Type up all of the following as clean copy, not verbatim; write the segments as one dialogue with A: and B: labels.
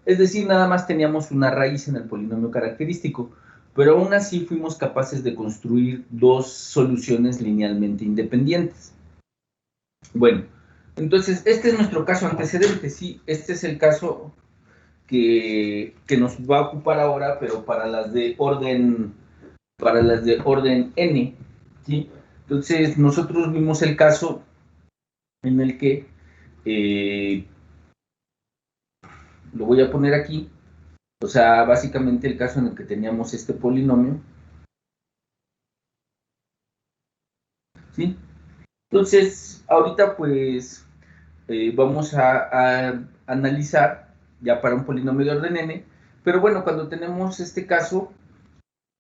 A: Es decir, nada más teníamos una raíz en el polinomio característico, pero aún así fuimos capaces de construir dos soluciones linealmente independientes. Bueno, entonces este es nuestro caso antecedente, sí, este es el caso que nos va a ocupar ahora, pero para las de orden n, ¿sí? Entonces nosotros vimos el caso en el que lo voy a poner aquí, o sea, básicamente el caso en el que teníamos este polinomio, ¿sí? Entonces, ahorita pues vamos a analizar ya para un polinomio de orden n, pero bueno, cuando tenemos este caso,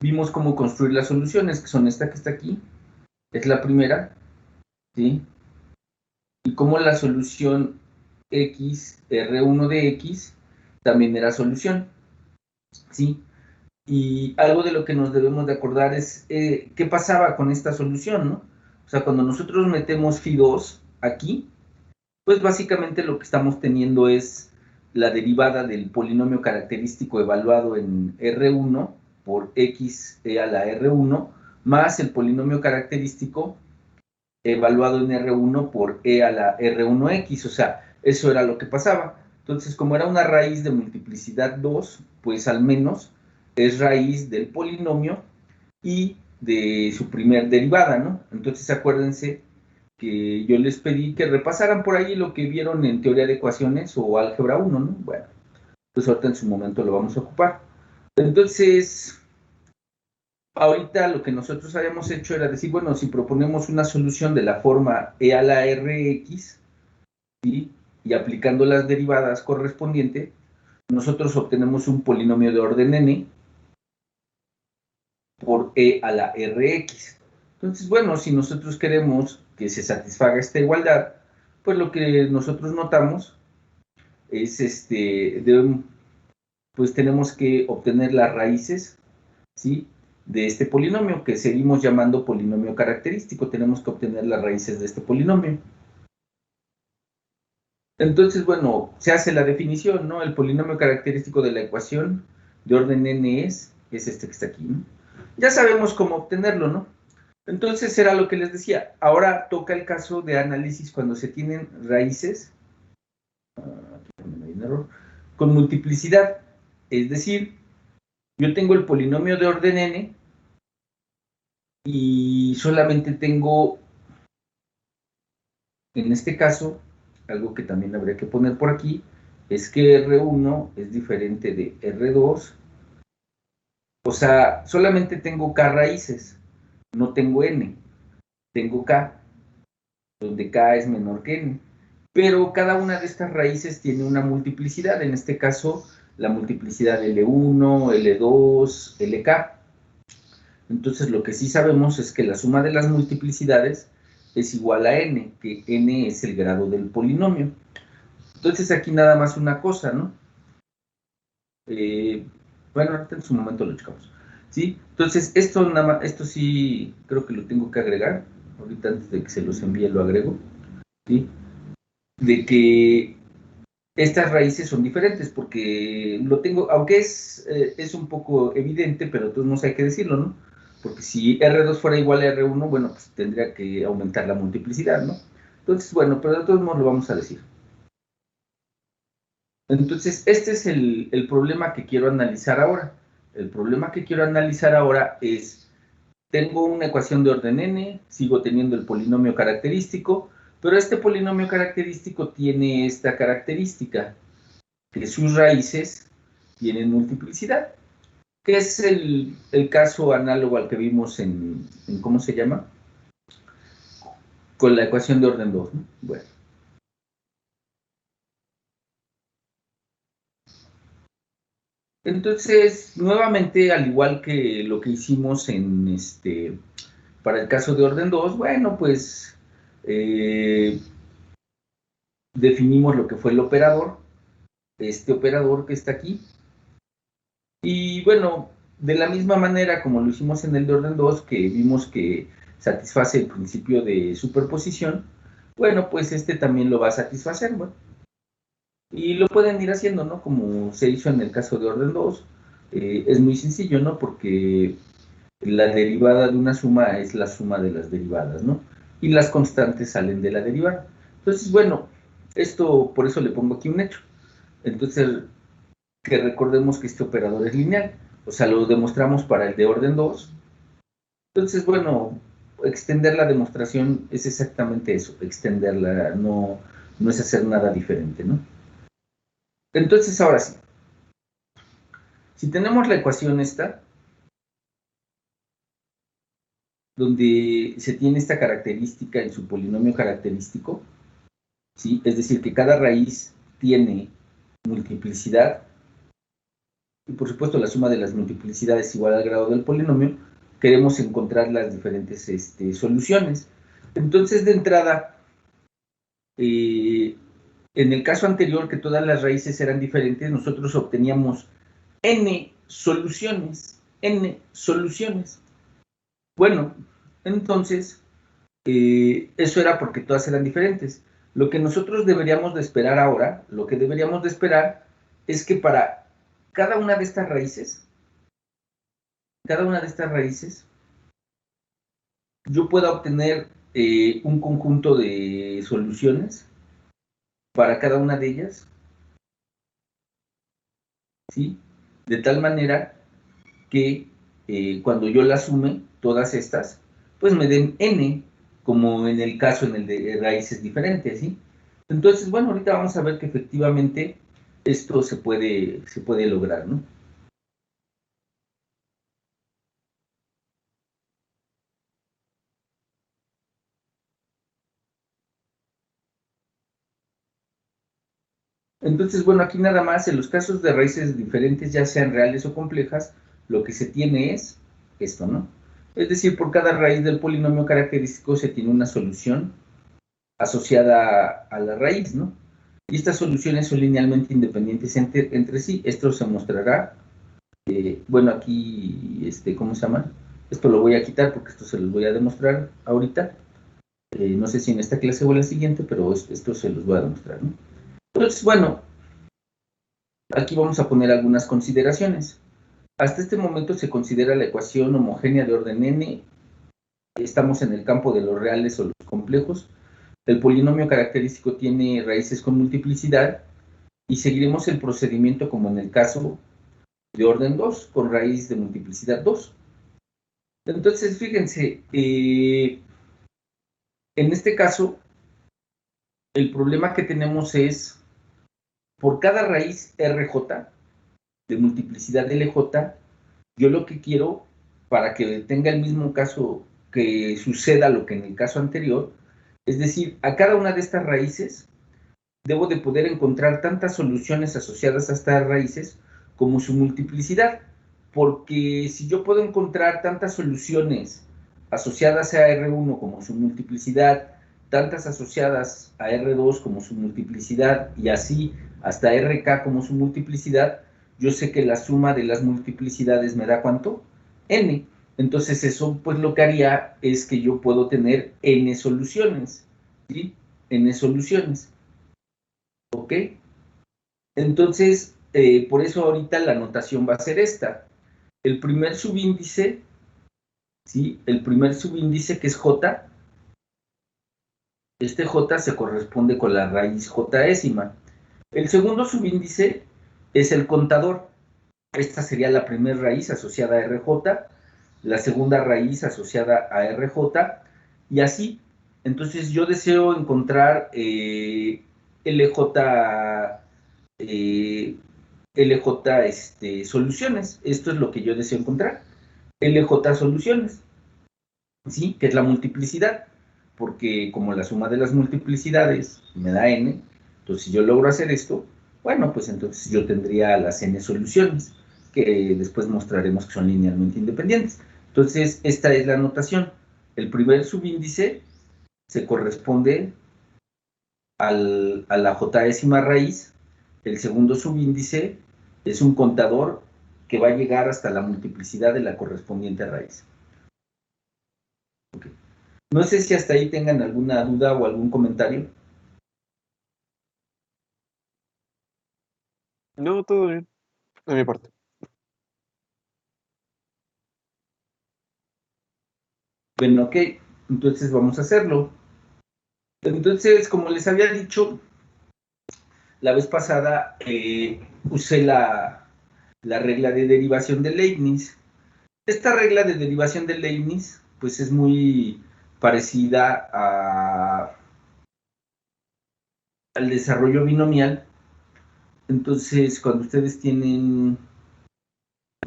A: vimos cómo construir las soluciones, que son esta que está aquí, es la primera, ¿sí? Y cómo la solución x, R1 de x, también era solución, ¿sí? Y algo de lo que nos debemos de acordar es qué pasaba con esta solución, ¿no? O sea, cuando nosotros metemos phi2 aquí, pues básicamente lo que estamos teniendo es la derivada del polinomio característico evaluado en R1 por x a la R1 más el polinomio característico evaluado en R1 por a la R1x, o sea, eso era lo que pasaba. Entonces, como era una raíz de multiplicidad 2, pues al menos es raíz del polinomio y de su primer derivada, ¿no? Entonces, acuérdense que yo les pedí que repasaran por ahí lo que vieron en teoría de ecuaciones o álgebra 1, ¿no? Bueno, pues ahorita en su momento lo vamos a ocupar. Entonces, ahorita lo que nosotros habíamos hecho era decir, bueno, si proponemos una solución de la forma e a la rx, ¿sí? Y aplicando las derivadas correspondientes, nosotros obtenemos un polinomio de orden n por e a la rx. Entonces, bueno, si nosotros queremos que se satisfaga esta igualdad, pues lo que nosotros notamos es pues tenemos que obtener las raíces, ¿sí? De este polinomio, que seguimos llamando polinomio característico. Tenemos que obtener las raíces de este polinomio. Entonces, bueno, se hace la definición, ¿no? El polinomio característico de la ecuación de orden n es este que está aquí, ¿no? Ya sabemos cómo obtenerlo, ¿no? Entonces era lo que les decía. Ahora toca el caso de análisis cuando se tienen raíces con multiplicidad. Es decir, yo tengo el polinomio de orden n y solamente tengo, en este caso, algo que también habría que poner por aquí, es que R1 es diferente de R2. O sea, solamente tengo K raíces, no tengo N, tengo K, donde K es menor que N. Pero cada una de estas raíces tiene una multiplicidad, en este caso, la multiplicidad L1, L2, LK. Entonces, lo que sí sabemos es que la suma de las multiplicidades es igual a n, que n es el grado del polinomio. Entonces, aquí nada más una cosa, ¿no? Bueno, ahorita en su momento lo checamos. ¿Sí? Entonces, esto sí creo que lo tengo que agregar. Ahorita antes de que se los envíe lo agrego. ¿Sí? De que estas raíces son diferentes, porque lo tengo, aunque es un poco evidente, pero de todos modos hay que decirlo, ¿no? Porque si R2 fuera igual a R1, bueno, pues tendría que aumentar la multiplicidad, ¿no? Entonces, bueno, pero de todos modos lo vamos a decir. Entonces, este es el problema que quiero analizar ahora. El problema que quiero analizar ahora es, tengo una ecuación de orden n, sigo teniendo el polinomio característico, pero este polinomio característico tiene esta característica, que sus raíces tienen multiplicidad, que es el caso análogo al que vimos en ¿cómo se llama? Con la ecuación de orden 2, ¿no? Bueno. Entonces, nuevamente, al igual que lo que hicimos para el caso de orden 2, bueno, pues definimos lo que fue el operador, este operador que está aquí, y bueno, de la misma manera como lo hicimos en el de orden 2, que vimos que satisface el principio de superposición, bueno, pues este también lo va a satisfacer, bueno. Y lo pueden ir haciendo, ¿no? Como se hizo en el caso de orden 2. Es muy sencillo, ¿no? Porque la derivada de una suma es la suma de las derivadas, ¿no? Y las constantes salen de la derivada. Entonces, bueno, esto por eso le pongo aquí un hecho. Entonces, que recordemos que este operador es lineal. O sea, lo demostramos para el de orden 2. Entonces, bueno, extender la demostración es exactamente eso, extenderla, no es hacer nada diferente, ¿no? Entonces, ahora sí, si tenemos la ecuación esta, donde se tiene esta característica en su polinomio característico, ¿sí? Es decir, que cada raíz tiene multiplicidad, y por supuesto la suma de las multiplicidades es igual al grado del polinomio, queremos encontrar las diferentes soluciones. Entonces, de entrada, en el caso anterior, que todas las raíces eran diferentes, nosotros obteníamos n soluciones, n soluciones. Bueno, entonces, eso era porque todas eran diferentes. Lo que nosotros deberíamos de esperar ahora, lo que deberíamos de esperar es que para cada una de estas raíces, yo pueda obtener un conjunto de soluciones para cada una de ellas, ¿sí? De tal manera que cuando yo las sume, todas estas, pues me den n, como en el caso en el de raíces diferentes, ¿sí? Entonces, bueno, ahorita vamos a ver que efectivamente esto se puede lograr, ¿no? Entonces, bueno, aquí nada más, en los casos de raíces diferentes, ya sean reales o complejas, lo que se tiene es esto, ¿no? Es decir, por cada raíz del polinomio característico se tiene una solución asociada a la raíz, ¿no? Y estas soluciones son linealmente independientes entre sí. Esto se mostrará, bueno, aquí, ¿cómo se llama? Esto lo voy a quitar porque esto se los voy a demostrar ahorita. No sé si en esta clase o en la siguiente, pero esto se los voy a demostrar, ¿no? Entonces, bueno, aquí vamos a poner algunas consideraciones. Hasta este momento se considera la ecuación homogénea de orden n. Estamos en el campo de los reales o los complejos. El polinomio característico tiene raíces con multiplicidad y seguiremos el procedimiento como en el caso de orden 2, con raíz de multiplicidad 2. Entonces, fíjense, en este caso, el problema que tenemos es, por cada raíz RJ de multiplicidad LJ, yo lo que quiero, para que tenga el mismo caso, que suceda lo que en el caso anterior, es decir, a cada una de estas raíces, debo de poder encontrar tantas soluciones asociadas a estas raíces como su multiplicidad, porque si yo puedo encontrar tantas soluciones asociadas a R1 como su multiplicidad, tantas asociadas a R2 como su multiplicidad y así hasta RK como su multiplicidad, yo sé que la suma de las multiplicidades me da ¿cuánto? N. Entonces eso pues lo que haría es que yo puedo tener N soluciones, ¿sí? N soluciones. ¿Ok? Entonces, por eso ahorita la notación va a ser esta. El primer subíndice, ¿sí? El primer subíndice que es J, este J se corresponde con la raíz Jésima. El segundo subíndice es el contador. Esta sería la primera raíz asociada a RJ, la segunda raíz asociada a RJ, y así. Entonces yo deseo encontrar LJ LJ soluciones. Esto es lo que yo deseo encontrar. LJ soluciones, ¿sí? Que es la multiplicidad, porque como la suma de las multiplicidades me da n, entonces si yo logro hacer esto, bueno, pues entonces yo tendría las n soluciones, que después mostraremos que son linealmente independientes. Entonces, esta es la notación. El primer subíndice se corresponde a la jésima raíz. El segundo subíndice es un contador que va a llegar hasta la multiplicidad de la correspondiente raíz. Okay. No sé si hasta ahí tengan alguna duda o algún comentario.
B: No, todo bien, de mi parte.
A: Bueno, ok, entonces vamos a hacerlo. Entonces, como les había dicho, la vez pasada usé la regla de derivación de Leibniz. Esta regla de derivación de Leibniz, pues es muy parecida al desarrollo binomial. Entonces, cuando ustedes tienen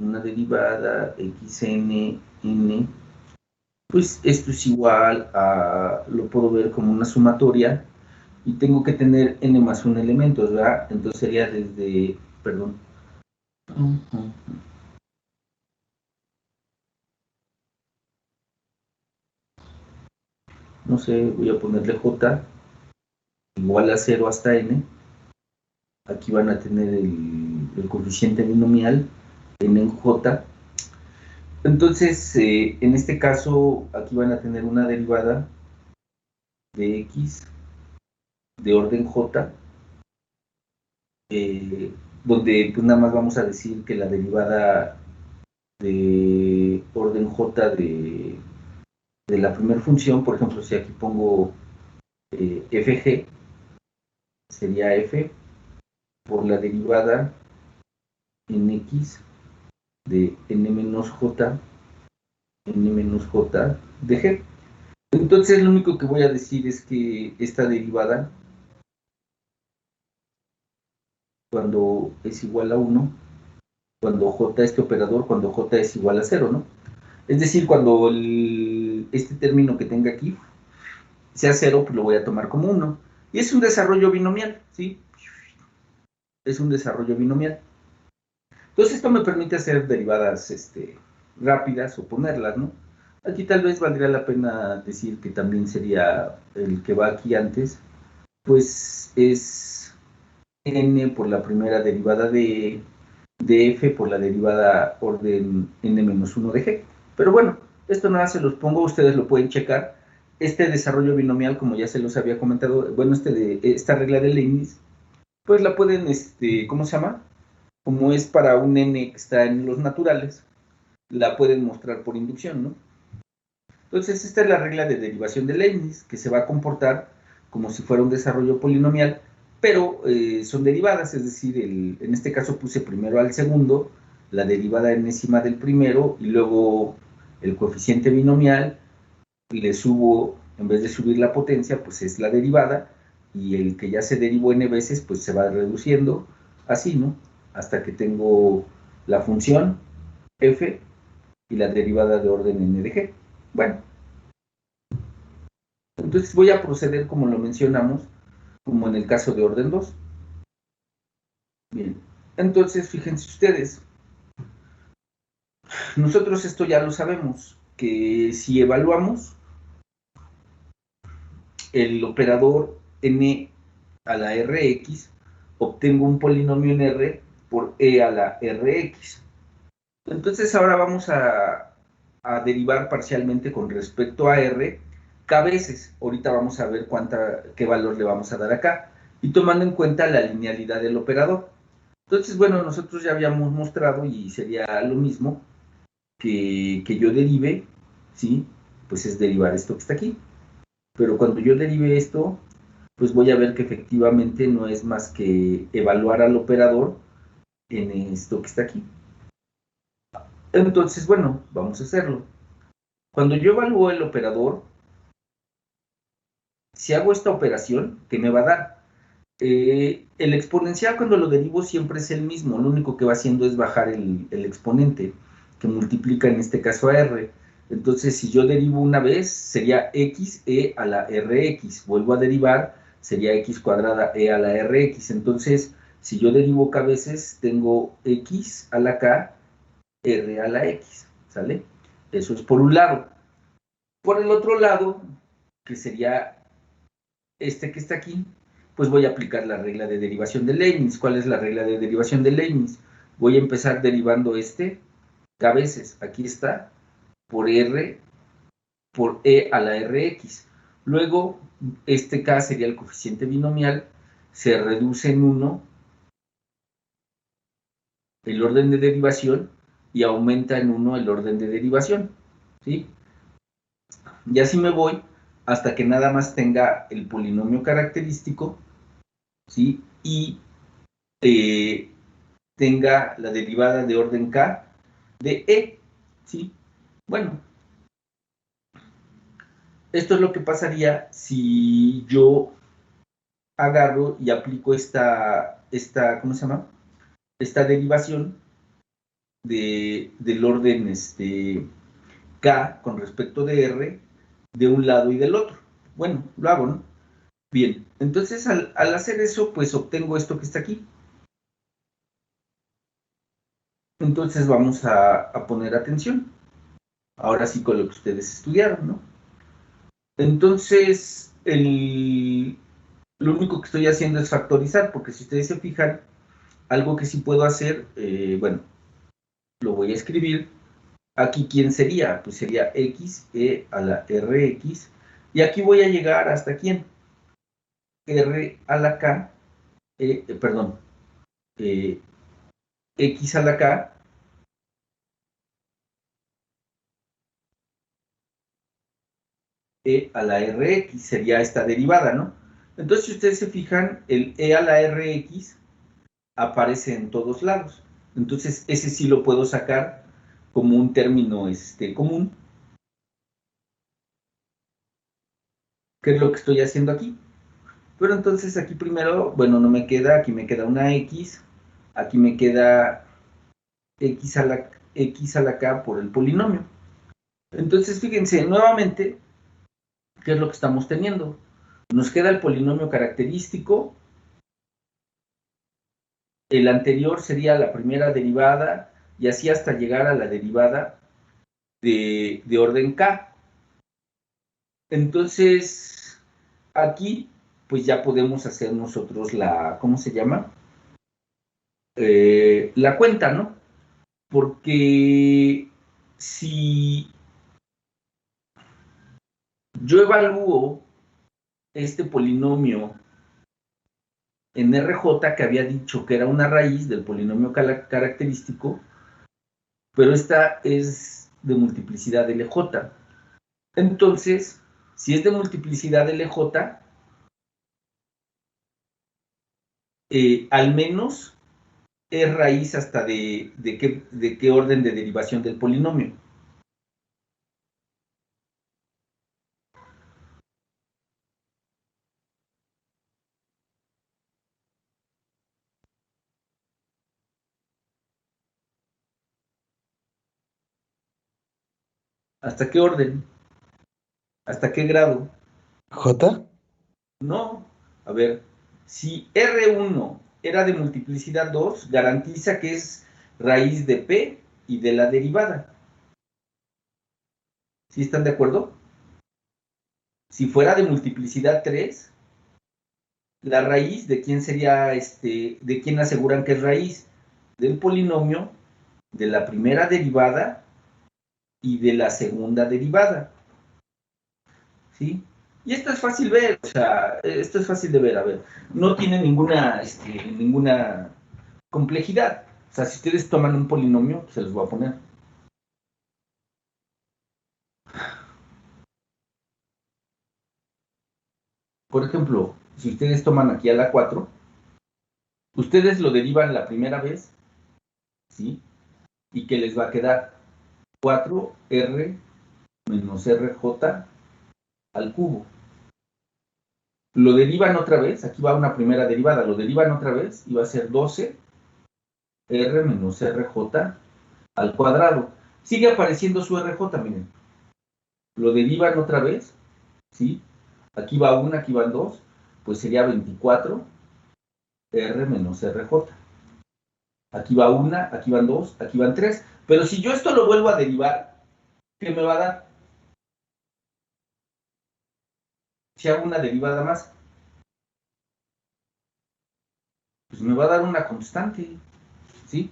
A: una derivada xn, pues esto es igual a, lo puedo ver como una sumatoria, y tengo que tener n más un elementos, ¿verdad? Entonces sería desde, perdón, no sé, voy a ponerle j igual a 0 hasta n. Aquí van a tener el coeficiente binomial n en j. Entonces, en este caso, aquí van a tener una derivada de x de orden j, eh, donde pues nada más vamos a decir que la derivada de orden j de la primera función, por ejemplo, si aquí pongo fg, sería f por la derivada en x de n menos j, n menos j de g. Entonces lo único que voy a decir es que esta derivada, cuando es igual a 1, cuando j, este operador, cuando j es igual a 0, ¿no? Es decir, cuando este término que tenga aquí sea 0, pues lo voy a tomar como 1. Y es un desarrollo binomial, ¿sí? Es un desarrollo binomial. Entonces esto me permite hacer derivadas rápidas o ponerlas, ¿no? Aquí tal vez valdría la pena decir que también sería el que va aquí antes, pues es n por la primera derivada de f por la derivada orden n-1 de g. Pero bueno, esto nada se los pongo, ustedes lo pueden checar. Este desarrollo binomial, como ya se los había comentado, bueno, esta regla de Leibniz, pues la pueden, ¿cómo se llama? Como es para un n que está en los naturales, la pueden mostrar por inducción, ¿no? Entonces, esta es la regla de derivación de Leibniz, que se va a comportar como si fuera un desarrollo polinomial, pero son derivadas, es decir, en este caso puse primero al segundo, la derivada enésima del primero, y luego el coeficiente binomial, y le subo, en vez de subir la potencia, pues es la derivada, y el que ya se derivó n veces, pues se va reduciendo, así, ¿no? Hasta que tengo la función f y la derivada de orden n de g. Bueno, entonces voy a proceder como lo mencionamos, como en el caso de orden 2. Bien, entonces fíjense ustedes, nosotros esto ya lo sabemos, que si evaluamos el operador n a la rx, obtengo un polinomio en r por e a la rx. Entonces ahora vamos a derivar parcialmente con respecto a r k veces. Ahorita vamos a ver qué valor le vamos a dar acá. Y tomando en cuenta la linealidad del operador. Entonces, bueno, nosotros ya habíamos mostrado y sería lo mismo que yo derive, ¿sí? Pues es derivar esto que está aquí. Pero cuando yo derive esto, pues voy a ver que efectivamente no es más que evaluar al operador en esto que está aquí. Entonces, bueno, vamos a hacerlo. Cuando yo evalúo el operador, si hago esta operación, ¿qué me va a dar? El exponencial cuando lo derivo siempre es el mismo, lo único que va haciendo es bajar el exponente, que multiplica en este caso a r. Entonces, si yo derivo una vez, sería x e a la rx. Vuelvo a derivar, sería x cuadrada e a la rx. Entonces, si yo derivo k veces, tengo x a la k, r a la x, ¿sale? Eso es por un lado. Por el otro lado, que sería este que está aquí, pues voy a aplicar la regla de derivación de Leibniz. ¿Cuál es la regla de derivación de Leibniz? Voy a empezar derivando k veces, aquí está, por r, por e a la rx. Luego, este k sería el coeficiente binomial, se reduce en 1 el orden de derivación y aumenta en 1 el orden de derivación, ¿sí? Y así me voy hasta que nada más tenga el polinomio característico, ¿sí? Y tenga la derivada de orden K de E, ¿sí? Bueno, esto es lo que pasaría si yo agarro y aplico ¿cómo se llama? Esta derivación del orden K con respecto de R de un lado y del otro. Bueno, lo hago, ¿no? Bien, entonces al hacer eso, pues obtengo esto que está aquí. Entonces vamos a poner atención. Ahora sí con lo que ustedes estudiaron, ¿no? Entonces, lo único que estoy haciendo es factorizar, porque si ustedes se fijan, algo que sí puedo hacer, bueno, lo voy a escribir. Aquí, ¿quién sería? Pues sería x e a la rx. Y aquí voy a llegar hasta quién. R a la k, perdón, eh, x a la k, e a la rx, sería esta derivada, ¿no? Entonces, si ustedes se fijan, el e a la rx aparece en todos lados. Entonces, ese sí lo puedo sacar como un término común, que es lo que estoy haciendo aquí. Pero entonces aquí primero, bueno, no me queda, aquí me queda una x, aquí me queda x a la k por el polinomio. Entonces, fíjense, nuevamente, ¿qué es lo que estamos teniendo? Nos queda el polinomio característico, el anterior sería la primera derivada, y así hasta llegar a la derivada de orden k. Entonces, aquí, pues ya podemos hacer nosotros ¿cómo se llama? La cuenta, ¿no? Porque si yo evalúo este polinomio en RJ, que había dicho que era una raíz del polinomio característico, pero esta es de multiplicidad LJ. Entonces, si es de multiplicidad LJ, al menos es raíz hasta de qué orden de derivación del polinomio. ¿Hasta qué orden? ¿Hasta qué grado?
B: ¿J?
A: No. A ver, si R1 era de multiplicidad 2, garantiza que es raíz de P y de la derivada. ¿Sí están de acuerdo? Si fuera de multiplicidad 3, la raíz de quién sería, de quién aseguran que es raíz, del polinomio, de la primera derivada y de la segunda derivada. ¿Sí? Y esto es fácil ver, o sea, esto es fácil de ver, a ver, no tiene ninguna complejidad. O sea, si ustedes toman un polinomio, se los voy a poner. Por ejemplo, si ustedes toman aquí a la 4, ustedes lo derivan la primera vez, ¿sí? ¿Y qué les va a quedar? 4R menos RJ al cubo. Lo derivan otra vez, aquí va una primera derivada, lo derivan otra vez y va a ser 12R menos RJ al cuadrado. Sigue apareciendo su RJ, miren. Lo derivan otra vez, ¿sí? Aquí va una, aquí van dos, pues sería 24R menos RJ. Aquí va una, aquí van dos, aquí van tres. Pero si yo esto lo vuelvo a derivar, ¿qué me va a dar? Si hago una derivada más, pues me va a dar una constante, ¿sí?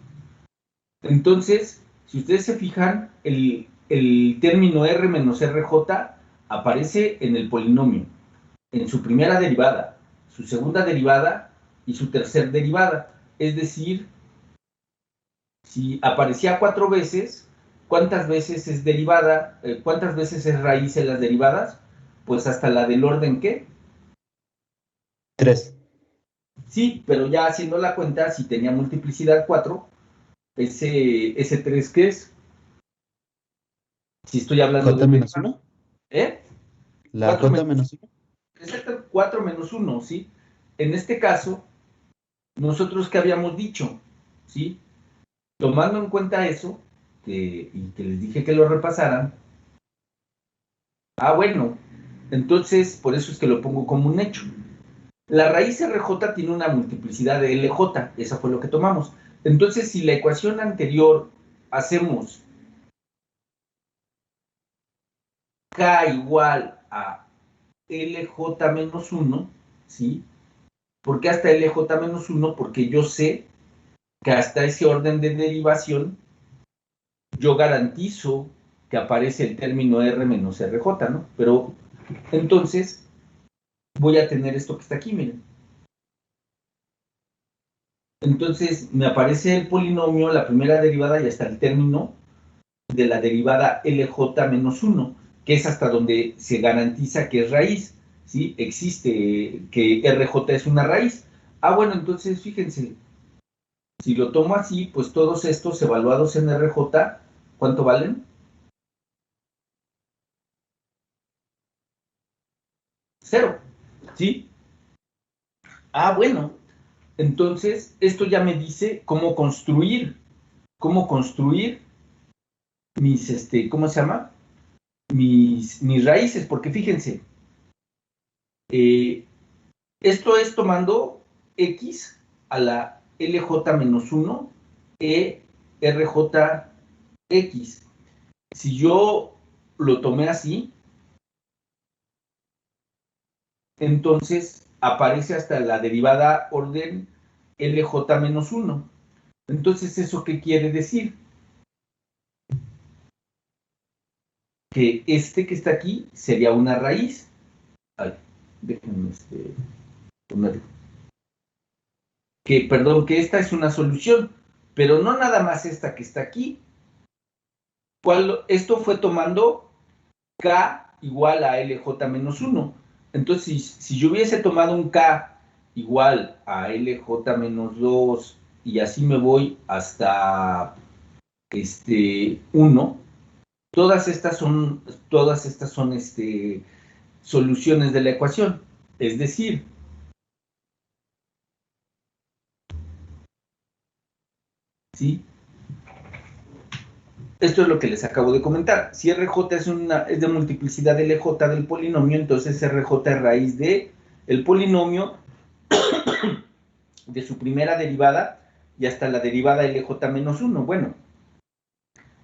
A: Entonces, si ustedes se fijan, el término R menos RJ aparece en el polinomio, en su primera derivada, su segunda derivada y su tercera derivada. Es decir, Si aparecía 4 veces, ¿cuántas veces es derivada? ¿Cuántas veces es raíz en las derivadas? Pues hasta la del orden, ¿qué?
C: 3.
A: Sí, pero ya haciendo la cuenta, si tenía multiplicidad 4, ese 3, ¿qué es? Si estoy hablando
C: ¿Cota
A: de
C: menos
A: derivada.
C: 1?
A: ¿Eh?
C: ¿La
A: 4
C: cota
A: menos,
C: menos 1?
A: exacto, 4 menos 1, ¿sí? En este caso, nosotros, ¿qué habíamos dicho? ¿Sí? Tomando en cuenta eso, y que les dije que lo repasaran, bueno, entonces, por eso es que lo pongo como un hecho. La raíz RJ tiene una multiplicidad de LJ, eso fue lo que tomamos. Entonces, si la ecuación anterior hacemos K igual a LJ menos 1, ¿sí? ¿Por qué hasta LJ menos 1? Porque yo sé que hasta ese orden de derivación yo garantizo que aparece el término R menos RJ, ¿no? Pero entonces voy a tener esto que está aquí, miren. Entonces me aparece el polinomio, la primera derivada y hasta el término de la derivada LJ menos 1, que es hasta donde se garantiza que es raíz, ¿sí? Existe que RJ es una raíz. Bueno, entonces fíjense, si lo tomo así, pues todos estos evaluados en RJ, ¿cuánto valen? 0, ¿sí? Bueno, entonces esto ya me dice cómo construir mis, ¿cómo se llama? Mis raíces, porque fíjense, esto es tomando X a la LJ menos 1, RJX. Si yo lo tomé así, entonces aparece hasta la derivada orden LJ menos 1. Entonces, ¿eso qué quiere decir? Que este que está aquí sería una raíz. Déjenme ponerlo. Perdón, que esta es una solución, pero no nada más esta que está aquí. Esto fue tomando K igual a LJ menos 1. Entonces, si yo hubiese tomado un K igual a LJ menos 2 y así me voy hasta 1, todas estas son soluciones de la ecuación. Es decir, ¿sí? Esto es lo que les acabo de comentar. Si RJ es de multiplicidad de LJ del polinomio, entonces RJ es raíz de el polinomio de su primera derivada y hasta la derivada LJ menos 1. Bueno,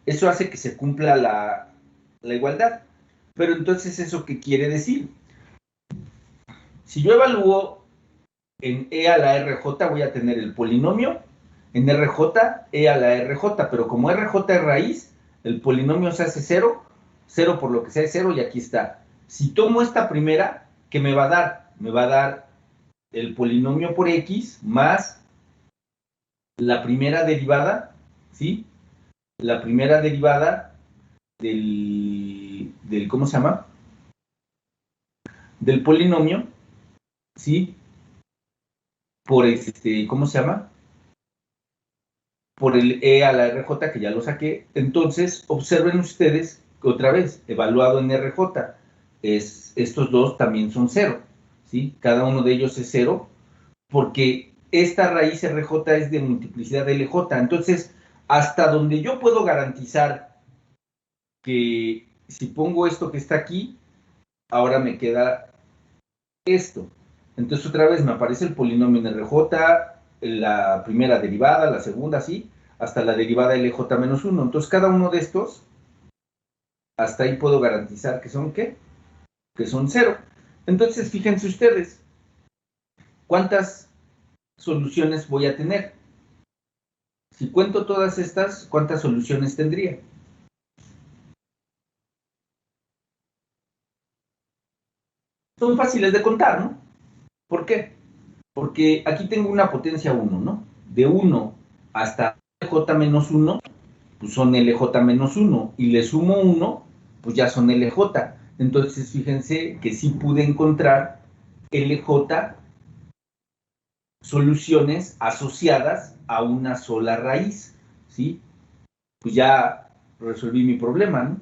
A: eso hace que se cumpla la igualdad. Pero entonces, ¿eso qué quiere decir? Si yo evalúo en E a la RJ, voy a tener el polinomio en RJ, E a la RJ, pero como RJ es raíz, el polinomio se hace 0, 0 por lo que sea es 0 y aquí está. Si tomo esta primera, ¿qué me va a dar? Me va a dar el polinomio por X más la primera derivada, ¿sí? La primera derivada del ¿cómo se llama? Del polinomio, ¿sí? Por ¿cómo se llama? Por el E a la RJ, que ya lo saqué. Entonces, observen ustedes, otra vez, evaluado en RJ, estos dos también son 0, ¿sí? Cada uno de ellos es 0, porque esta raíz RJ es de multiplicidad de LJ. Entonces, hasta donde yo puedo garantizar que si pongo esto que está aquí, ahora me queda esto. Entonces, otra vez me aparece el polinomio en RJ, la primera derivada, la segunda, así, hasta la derivada LJ menos 1. Entonces, cada uno de estos, hasta ahí puedo garantizar que son, ¿qué? Que son 0. Entonces, fíjense ustedes, ¿cuántas soluciones voy a tener? Si cuento todas estas, ¿cuántas soluciones tendría? Son fáciles de contar, ¿no? ¿Por qué? Porque aquí tengo una potencia 1, ¿no? De 1 hasta LJ menos 1, pues son LJ menos 1, y le sumo 1, pues ya son LJ. Entonces, fíjense que sí pude encontrar LJ soluciones asociadas a una sola raíz, ¿sí? Pues ya resolví mi problema, ¿no?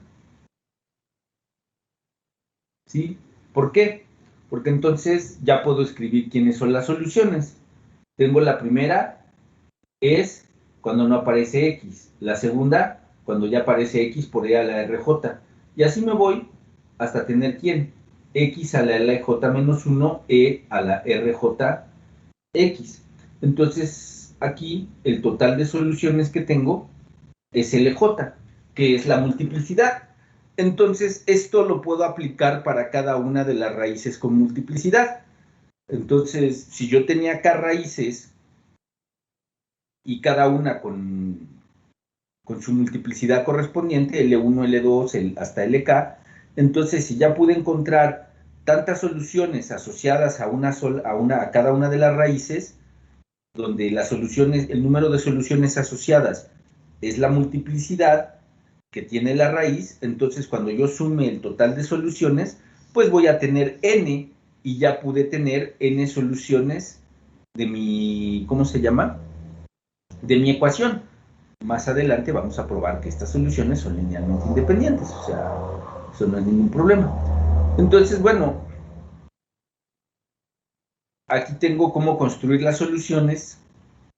A: ¿Sí? ¿Por qué? Porque entonces ya puedo escribir quiénes son las soluciones. Tengo la primera, es cuando no aparece X. La segunda, cuando ya aparece X por E a la RJ. Y así me voy hasta tener quién. X a la LJ menos 1, E a la RJ X. Entonces, aquí el total de soluciones que tengo es LJ, que es la multiplicidad. Entonces, esto lo puedo aplicar para cada una de las raíces con multiplicidad. Entonces, si yo tenía acá raíces y cada una con su multiplicidad correspondiente, L1, L2, hasta LK, entonces si ya pude encontrar tantas soluciones asociadas a cada una de las raíces, donde las soluciones, el número de soluciones asociadas es la multiplicidad que tiene la raíz, entonces cuando yo sume el total de soluciones, pues voy a tener n, y ya pude tener n soluciones de mi, ¿cómo se llama? De mi ecuación. Más adelante vamos a probar que estas soluciones son linealmente independientes, o sea, eso no es ningún problema. Entonces, bueno, aquí tengo cómo construir las soluciones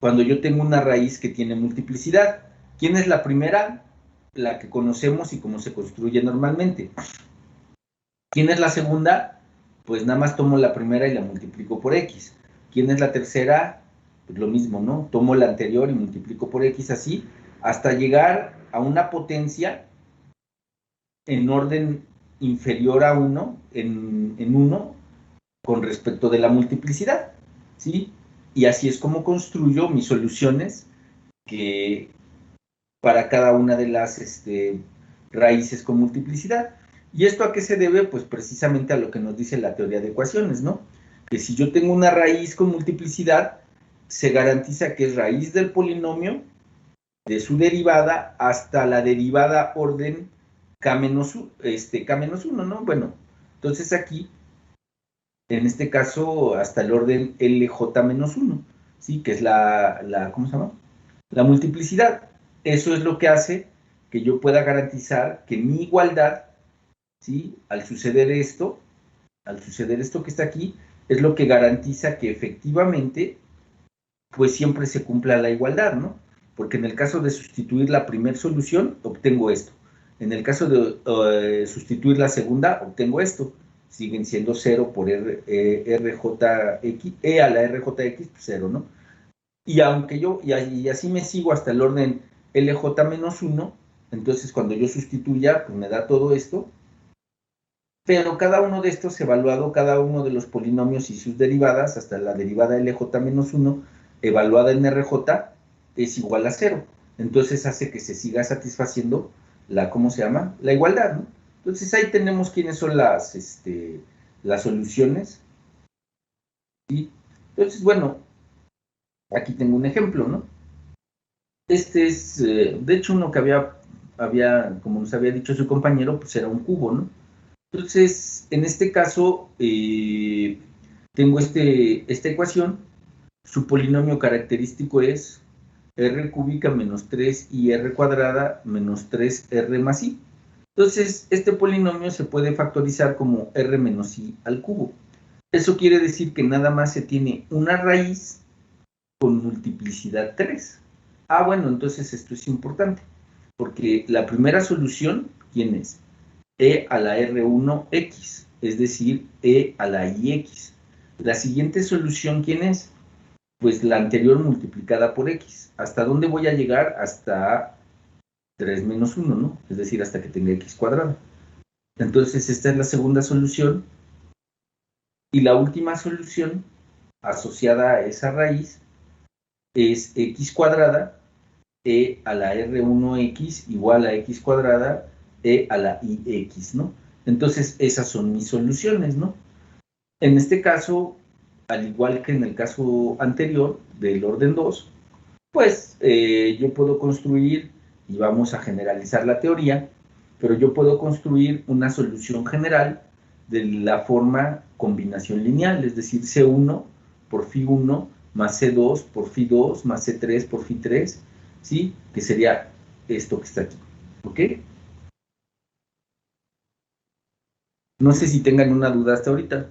A: cuando yo tengo una raíz que tiene multiplicidad. ¿Quién es la primera? La que conocemos y cómo se construye normalmente. ¿Quién es la segunda? Pues nada más tomo la primera y la multiplico por X. ¿Quién es la tercera? Pues lo mismo, ¿no? Tomo la anterior y multiplico por X así, hasta llegar a una potencia en orden inferior a 1, en 1, con respecto de la multiplicidad, ¿sí? Y así es como construyo mis soluciones que para cada una de las raíces con multiplicidad. ¿Y esto a qué se debe? Pues precisamente a lo que nos dice la teoría de ecuaciones, ¿no? Que si yo tengo una raíz con multiplicidad, se garantiza que es raíz del polinomio, de su derivada, hasta la derivada orden K-1, ¿no? Bueno, entonces aquí, en este caso, hasta el orden LJ-1, ¿sí? Que es ¿cómo se llama? La multiplicidad. Eso es lo que hace que yo pueda garantizar que mi igualdad, ¿sí? Al suceder esto que está aquí, es lo que garantiza que efectivamente, pues siempre se cumpla la igualdad, ¿no? Porque en el caso de sustituir la primera solución, obtengo esto. En el caso de sustituir la segunda, obtengo esto. Siguen siendo 0 por RJX, E a la RJX, pues 0, ¿no? Y aunque y así me sigo hasta el orden LJ-1, entonces cuando yo sustituya, pues me da todo esto. Pero cada uno de estos, evaluado cada uno de los polinomios y sus derivadas, hasta la derivada LJ-1, evaluada en RJ, es igual a 0. Entonces hace que se siga satisfaciendo ¿cómo se llama? La igualdad, ¿no? Entonces ahí tenemos quiénes son las soluciones. ¿Sí? Entonces, bueno, aquí tengo un ejemplo, ¿no? Este es, de hecho, uno que como nos había dicho su compañero, pues era un cubo, ¿no? Entonces, en este caso, tengo esta ecuación, su polinomio característico es r cúbica menos 3ir cuadrada menos 3r más i. Entonces, este polinomio se puede factorizar como r menos i al cubo. Eso quiere decir que nada más se tiene una raíz con multiplicidad 3. Ah, bueno, entonces esto es importante, porque la primera solución, ¿quién es? E a la R1X, es decir, E a la IX. La siguiente solución, ¿quién es? Pues la anterior multiplicada por X. ¿Hasta dónde voy a llegar? Hasta 3 menos 1, ¿no? Es decir, hasta que tenga X cuadrada. Entonces, esta es la segunda solución. Y la última solución, asociada a esa raíz, es X cuadrada, E a la R1X igual a X cuadrada, E a la IX, ¿no? Entonces, esas son mis soluciones, ¿no? En este caso, al igual que en el caso anterior del orden 2, Pues yo puedo construir, y vamos a generalizar la teoría, pero yo puedo construir una solución general de la forma combinación lineal, es decir, C1 por Φ1 más C2 por Φ2 más C3 por Φ3, ¿sí? Que sería esto que está aquí, ¿ok? No sé si tengan una duda hasta ahorita.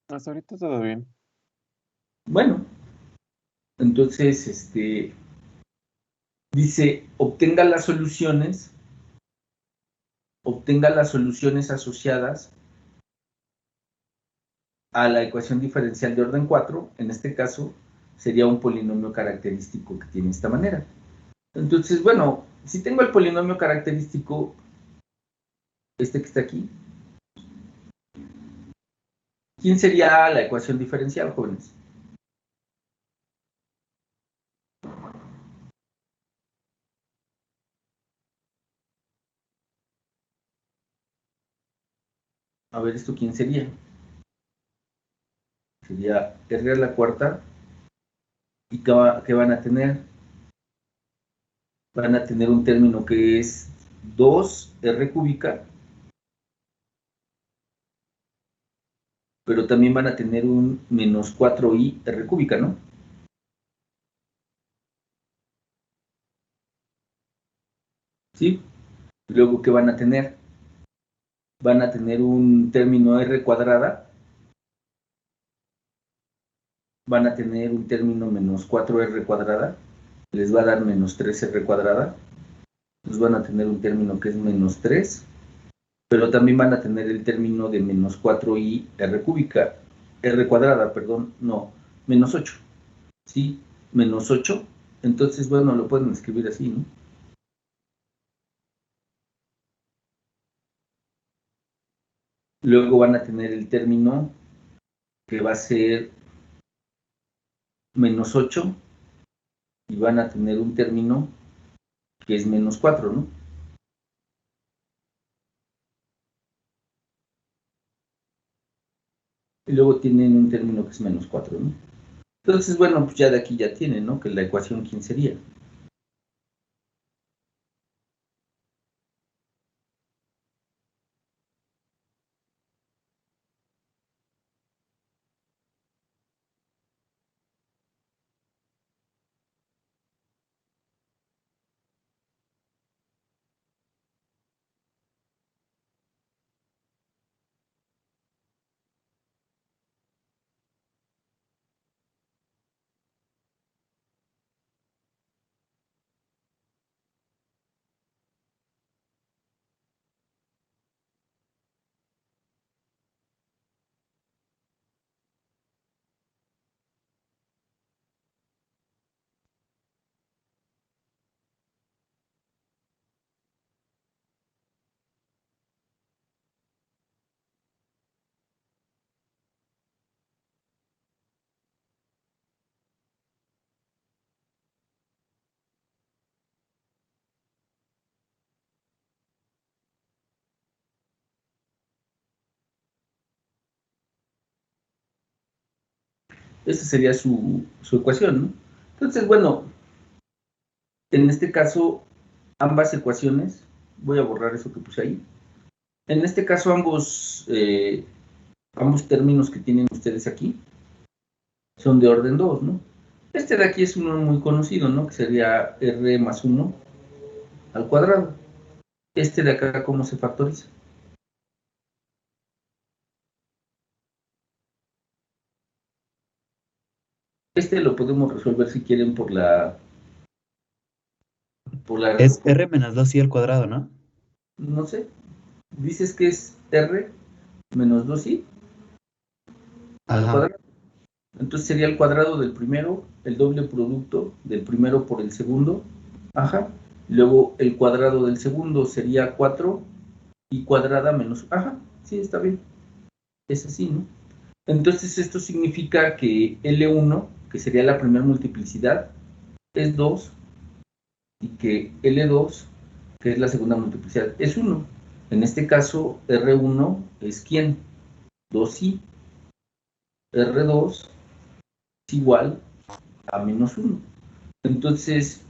B: Hasta ahorita todo bien.
A: Bueno, entonces, dice, obtenga las soluciones asociadas a la ecuación diferencial de orden 4, en este caso sería un polinomio característico que tiene esta manera. Entonces, bueno, si tengo el polinomio característico, este que está aquí, ¿quién sería la ecuación diferencial, jóvenes? A ver, ¿esto quién sería? Sería r a la cuarta. ¿Y qué van a tener? Van a tener un término que es 2r cúbica, pero también van a tener un menos 4i r cúbica, ¿no? ¿Sí? Luego, ¿qué van a tener? Van a tener un término r cuadrada, van a tener un término menos 4r cuadrada, les va a dar menos 3r cuadrada, entonces van a tener un término que es menos 3, pero también van a tener el término de menos 4i r cúbica, r cuadrada, perdón, no, menos 8, ¿sí? Menos 8, entonces, bueno, lo pueden escribir así, ¿no? Luego van a tener el término que va a ser menos 8 y van a tener un término que es menos 4, ¿no? Y luego tienen un término que es menos 4, ¿no? Entonces, bueno, pues ya de aquí ya tienen, ¿no? Que la ecuación, ¿quién sería? Esa sería su ecuación, ¿no? Entonces, bueno, en este caso, ambas ecuaciones, voy a borrar eso que puse ahí. En este caso, ambos términos que tienen ustedes aquí son de orden 2, ¿no? Este de aquí es uno muy conocido, ¿no? Que sería r más 1 al cuadrado. Este de acá, ¿cómo se factoriza? Este lo podemos resolver si quieren
C: Es R menos 2i al cuadrado, ¿no?
A: no sé, dices que es r menos 2i al
C: Ajá.
A: cuadrado. Entonces sería el cuadrado del primero, el doble producto del primero por el segundo. Ajá. Luego el cuadrado del segundo sería 4 y cuadrada menos. Ajá, sí, está bien. Es así, ¿no? Entonces esto significa que L1, que sería la primera multiplicidad, es 2 y que L2, que es la segunda multiplicidad, es 1. En este caso, R1 es ¿quién? 2i. R2 es igual a menos 1. Entonces,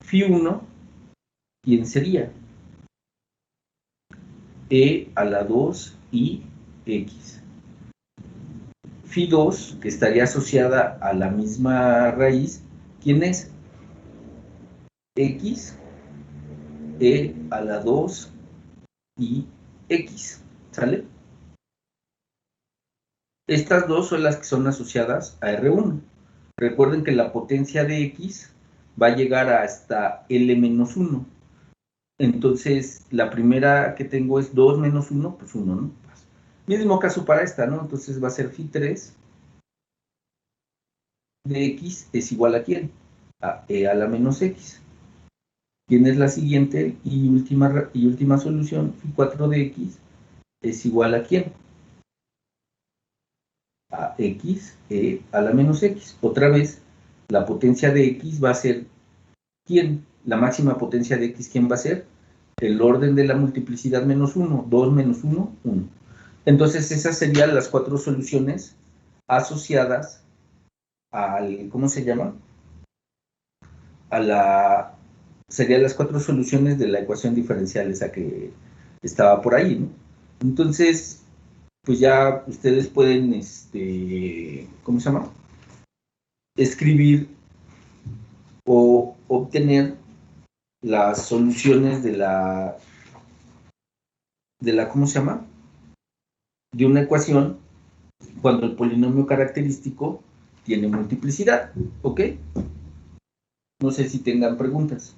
A: Φ1, ¿quién sería? E a la 2 y X. Φ2, que estaría asociada a la misma raíz, ¿quién es? X, E a la 2 y X, ¿sale? Estas dos son las que son asociadas a R1. Recuerden que la potencia de X va a llegar hasta L-1. Entonces, la primera que tengo es 2 menos 1, pues 1, ¿no? Mismo caso para esta, ¿no? Entonces va a ser Φ3 de X es igual a ¿quién? A E a la menos X. ¿Quién es la siguiente y última solución? Φ4 de X es igual a ¿quién? A X, E a la menos X. Otra vez, la potencia de X va a ser ¿quién? La máxima potencia de X, ¿quién va a ser? El orden de la multiplicidad menos 1, 2 menos 1, 1. Entonces, esas serían las 4 soluciones asociadas al, ¿cómo se llama? Serían las 4 soluciones de la ecuación diferencial, esa que estaba por ahí, ¿no? Entonces, pues ya ustedes pueden, ¿cómo se llama? Escribir o obtener las soluciones de la, ¿cómo se llama? De una ecuación cuando el polinomio característico tiene multiplicidad, ¿ok? No sé si tengan preguntas.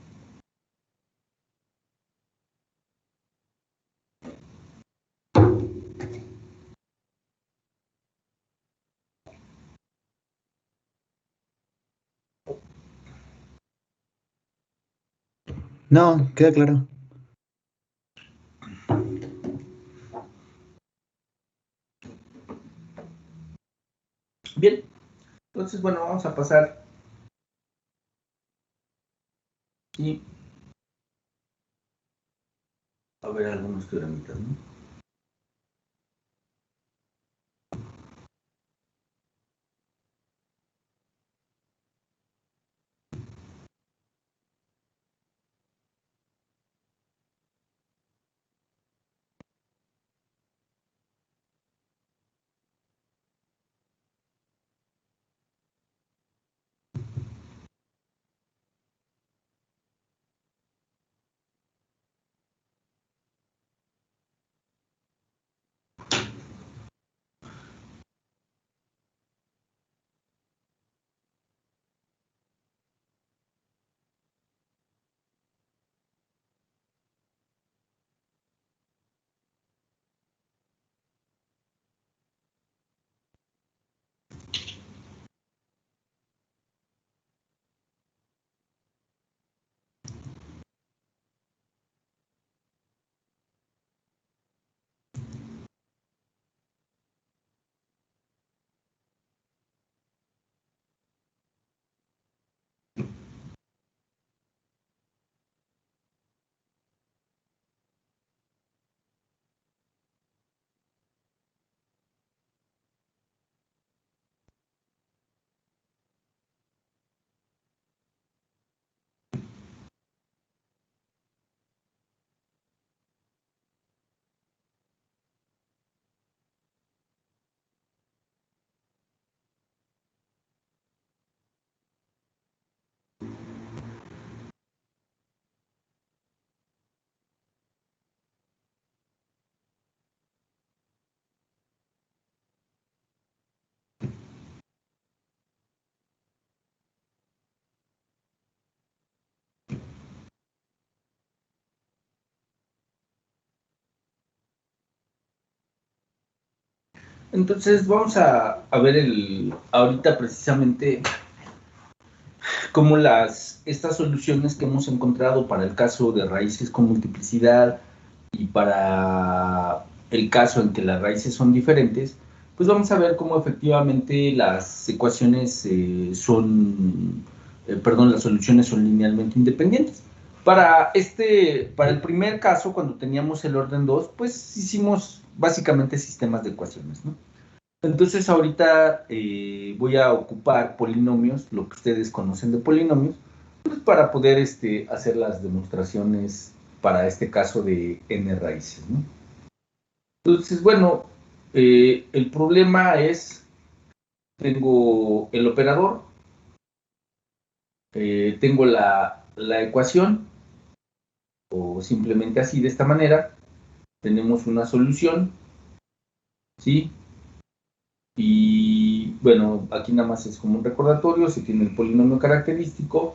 C: No, queda claro.
A: Bien, entonces, bueno, vamos a pasar y a ver algunos teoremitas, ¿no? Entonces vamos a ver ahorita precisamente cómo estas soluciones que hemos encontrado para el caso de raíces con multiplicidad y para el caso en que las raíces son diferentes, pues vamos a ver cómo efectivamente las ecuaciones las soluciones son linealmente independientes. Para el primer caso, cuando teníamos el orden 2, pues hicimos básicamente sistemas de ecuaciones, ¿no? Entonces ahorita voy a ocupar polinomios, lo que ustedes conocen de polinomios, pues para poder hacer las demostraciones para este caso de n raíces, ¿no? Entonces, bueno, el problema es, tengo el operador, tengo la ecuación, o simplemente así, de esta manera, tenemos una solución, ¿sí? Y bueno, aquí nada más es como un recordatorio, se tiene el polinomio característico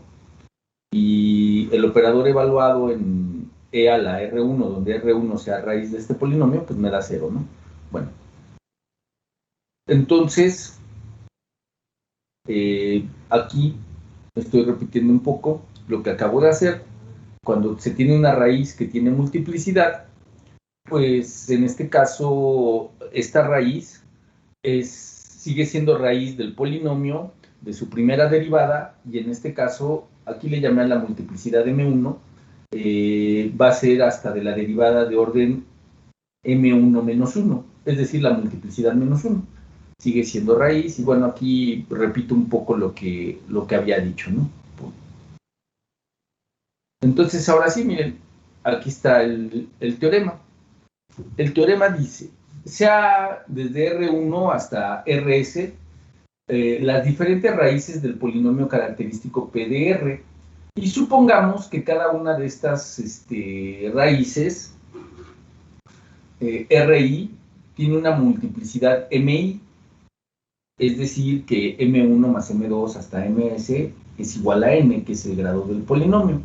A: y el operador evaluado en e a la R1, donde R1 sea raíz de este polinomio, pues me da 0, ¿no? Bueno, entonces, aquí estoy repitiendo un poco lo que acabo de hacer. Cuando se tiene una raíz que tiene multiplicidad, pues en este caso, esta raíz sigue siendo raíz del polinomio de su primera derivada, y en este caso, aquí le llamé a la multiplicidad m1, va a ser hasta de la derivada de orden m1 menos 1, es decir, la multiplicidad menos 1. Sigue siendo raíz, y bueno, aquí repito un poco lo que había dicho, ¿no? Entonces, ahora sí, miren, aquí está el teorema. El teorema dice, sea desde R1 hasta RS, las diferentes raíces del polinomio característico P de R, y supongamos que cada una de estas raíces, RI, tiene una multiplicidad MI, es decir, que M1 más M2 hasta MS es igual a N, que es el grado del polinomio.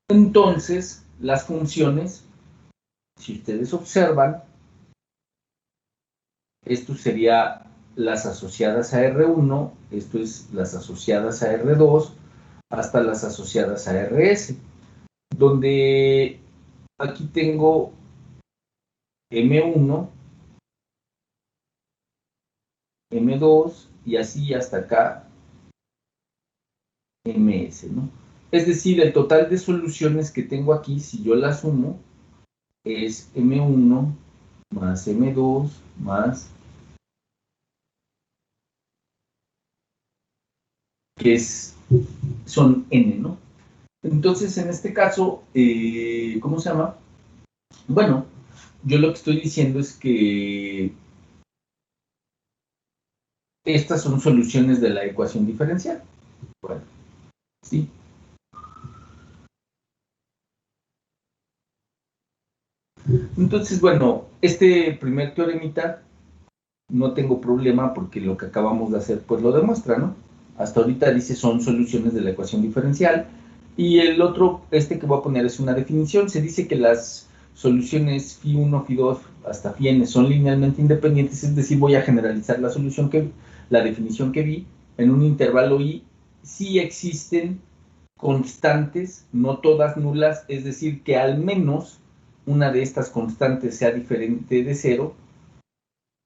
A: Entonces, las funciones, si ustedes observan, esto sería las asociadas a R1, esto es las asociadas a R2, hasta las asociadas a RS, donde aquí tengo M1, M2 y así hasta acá MS, ¿no? Es decir, el total de soluciones que tengo aquí, si yo las sumo, es M1 más M2 más, que son N, ¿no? Entonces, en este caso, ¿cómo se llama? Bueno, yo lo que estoy diciendo es que estas son soluciones de la ecuación diferencial. Bueno, sí. Entonces, bueno, este primer teoremita no tengo problema porque lo que acabamos de hacer pues lo demuestra, ¿no? Hasta ahorita dice son soluciones de la ecuación diferencial, y el otro, que voy a poner, es una definición. Se dice que las soluciones phi1, phi2 hasta phi n son linealmente independientes, es decir, voy a generalizar la definición que vi en un intervalo i si existen constantes, no todas nulas, es decir, que al menos una de estas constantes sea diferente de 0,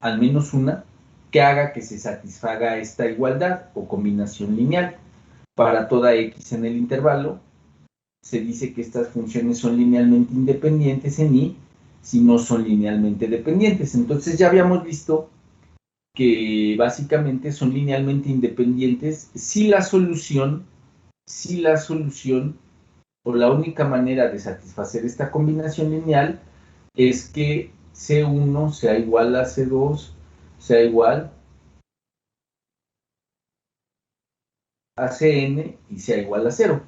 A: al menos una, que haga que se satisfaga esta igualdad o combinación lineal. Para toda x en el intervalo, se dice que estas funciones son linealmente independientes en i si no son linealmente dependientes. Entonces ya habíamos visto que básicamente son linealmente independientes si la solución o la única manera de satisfacer esta combinación lineal es que C1 sea igual a C2, sea igual a Cn y sea igual a 0.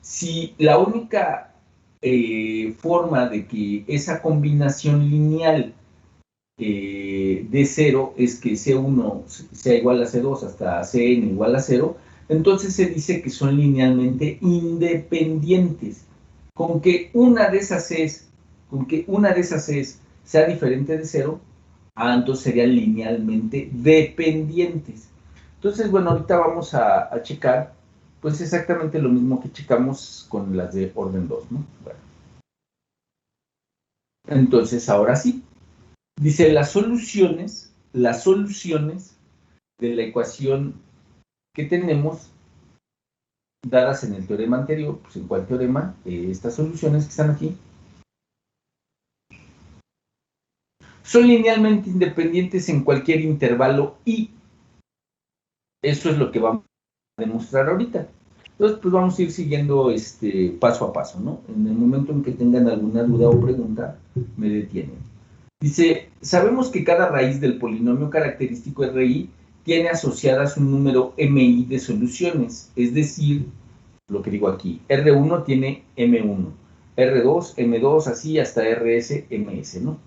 A: Si la única forma de que esa combinación lineal de 0 es que C1 sea igual a C2 hasta Cn igual a 0, entonces se dice que son linealmente independientes. Con que una de esas Cs sea diferente de 0, entonces serían linealmente dependientes. Entonces, bueno, ahorita vamos a checar pues exactamente lo mismo que checamos con las de orden 2, ¿no? Bueno. Entonces, ahora sí, dice las soluciones de la ecuación que tenemos dadas en el teorema anterior. Pues en cuál teorema, estas soluciones que están aquí, son linealmente independientes en cualquier intervalo y eso es lo que vamos a demostrar ahorita. Entonces, pues vamos a ir siguiendo paso a paso, ¿no? En el momento en que tengan alguna duda o pregunta, me detienen. Dice, sabemos que cada raíz del polinomio característico RI tiene asociadas un número MI de soluciones, es decir, lo que digo aquí, R1 tiene M1, R2, M2, así hasta RS, MS, ¿no?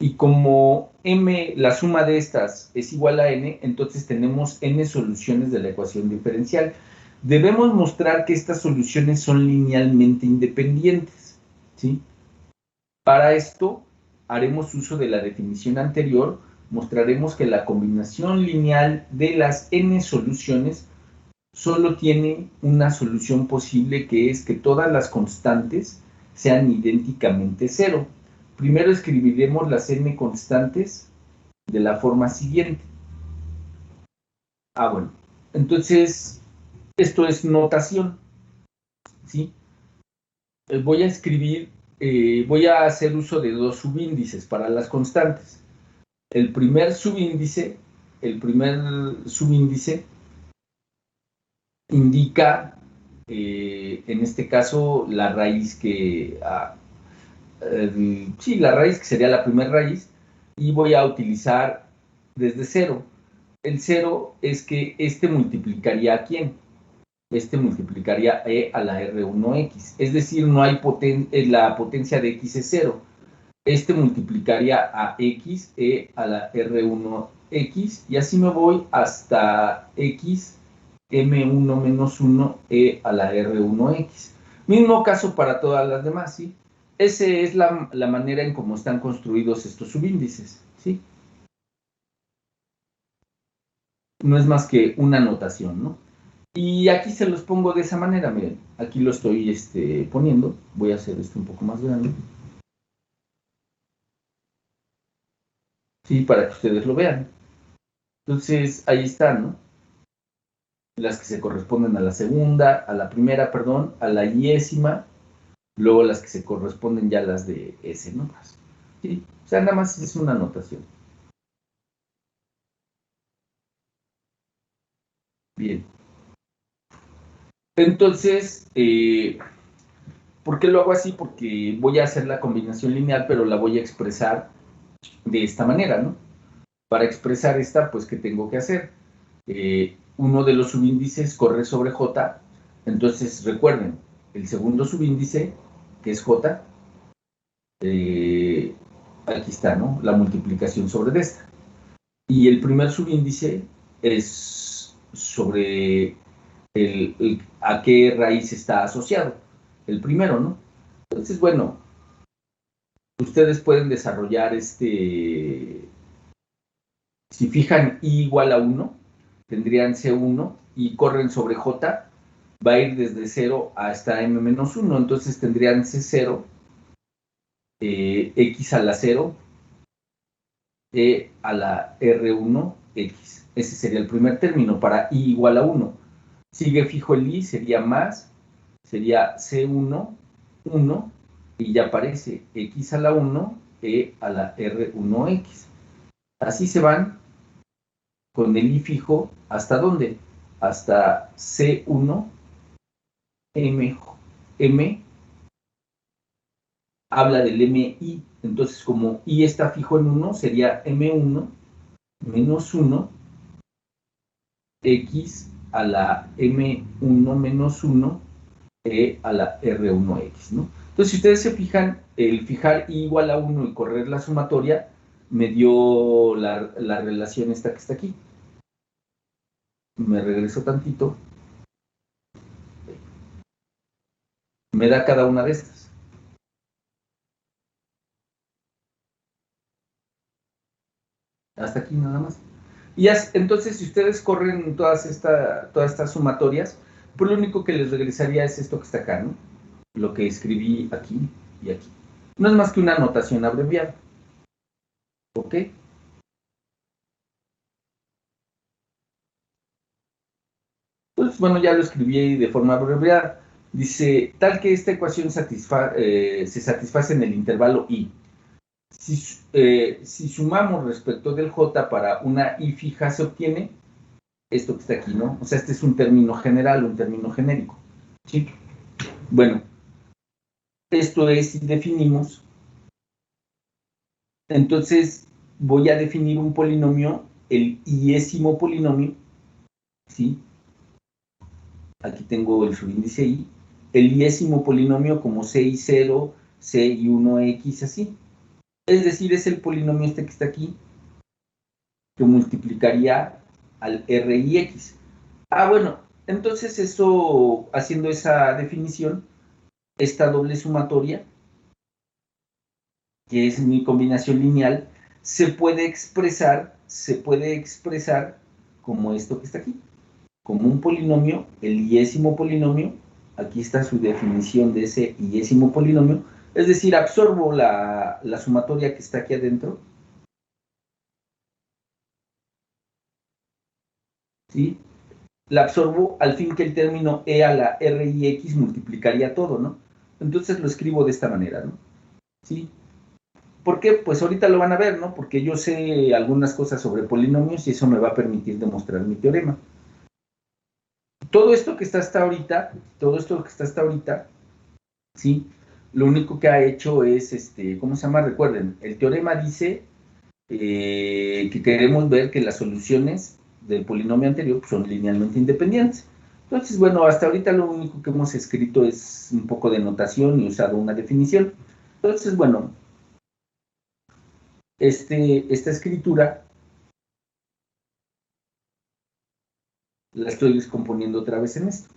A: Y como M, la suma de estas es igual a N, entonces tenemos N soluciones de la ecuación diferencial. Debemos mostrar que estas soluciones son linealmente independientes, ¿sí? Para esto, haremos uso de la definición anterior, mostraremos que la combinación lineal de las N soluciones solo tiene una solución posible, que es que todas las constantes sean idénticamente cero. Primero escribiremos las N constantes de la forma siguiente. Bueno, entonces esto es notación, ¿sí? Voy a escribir, voy a hacer uso de dos subíndices para las constantes. El primer subíndice indica, en este caso, la raíz que, sí, la raíz que sería la primera raíz, y voy a utilizar desde cero. El cero es que multiplicaría ¿a quién? Multiplicaría e a la R1X, es decir, no hay la potencia de X es cero. Multiplicaría a X, e a la R1X, y así me voy hasta X, M1 menos 1, e a la R1X. Mismo caso para todas las demás, ¿sí? Esa es la manera en cómo están construidos estos subíndices, ¿sí? No es más que una notación, ¿no? Y aquí se los pongo de esa manera, miren, aquí lo estoy poniendo, voy a hacer esto un poco más grande. Sí, para que ustedes lo vean. Entonces, ahí están, ¿no? Las que se corresponden a la segunda, a la primera, perdón, a la yésima, luego las que se corresponden ya las de S, ¿no? Sí, o sea, nada más es una anotación. Bien. Entonces, ¿por qué lo hago así? Porque voy a hacer la combinación lineal, pero la voy a expresar de esta manera, ¿no? Para expresar esta, pues, ¿qué tengo que hacer? Uno de los subíndices corre sobre J, entonces recuerden, el segundo subíndice, que es J, aquí está, ¿no? La multiplicación sobre esta. Y el primer subíndice es sobre a qué raíz está asociado, el primero, ¿no? Entonces, bueno, ustedes pueden desarrollar si fijan I igual a 1, tendrían C1 y corren sobre J, va a ir desde 0 hasta M menos 1, entonces tendrían C0, X a la 0, E a la R1X. Ese sería el primer término para I igual a 1. Sigue fijo el I, sería más, sería C1, 1, y ya aparece X a la 1, E a la R1X. Así se van con el I fijo, ¿hasta dónde? Hasta C1, M habla del MI, entonces como I está fijo en 1, sería M1 menos 1, X a la M1 menos 1, E a la R1X, ¿no? Entonces, si ustedes se fijan, el fijar I igual a 1 y correr la sumatoria, me dio la relación esta que está aquí. Me regreso tantito. Me da cada una de estas. Hasta aquí nada más. Y entonces, si ustedes corren todas estas sumatorias, pues lo único que les regresaría es esto que está acá, ¿no? Lo que escribí aquí y aquí. No es más que una anotación abreviada. ¿Ok? Pues bueno, ya lo escribí de forma abreviada. Dice, tal que esta ecuación se satisface en el intervalo I. Si sumamos respecto del j para una i fija, se obtiene esto que está aquí, ¿no? O sea, este es un término general, un término genérico, ¿sí? Bueno, esto es si definimos. Entonces, voy a definir un polinomio, el iésimo polinomio, ¿sí? Aquí tengo el subíndice i, el iésimo polinomio como c y 0, c y 1x, así. Es decir, es el polinomio este que está aquí, que multiplicaría al r y x. Bueno, entonces eso, haciendo esa definición, esta doble sumatoria, que es mi combinación lineal, se puede expresar como esto que está aquí, como un polinomio, el iésimo polinomio. Aquí está su definición de ese iésimo polinomio, es decir, absorbo la sumatoria que está aquí adentro, ¿sí? La absorbo al fin que el término e a la r y x multiplicaría todo, ¿no? Entonces lo escribo de esta manera, ¿no? ¿Sí? ¿Por qué? Pues ahorita lo van a ver, ¿no? Porque yo sé algunas cosas sobre polinomios y eso me va a permitir demostrar mi teorema. Todo esto que está hasta ahorita, ¿sí? Lo único que ha hecho es, ¿cómo se llama? Recuerden, el teorema dice que queremos ver que las soluciones del polinomio anterior son linealmente independientes. Entonces, bueno, hasta ahorita lo único que hemos escrito es un poco de notación y usado una definición. Entonces, bueno, esta escritura la estoy descomponiendo otra vez en esto.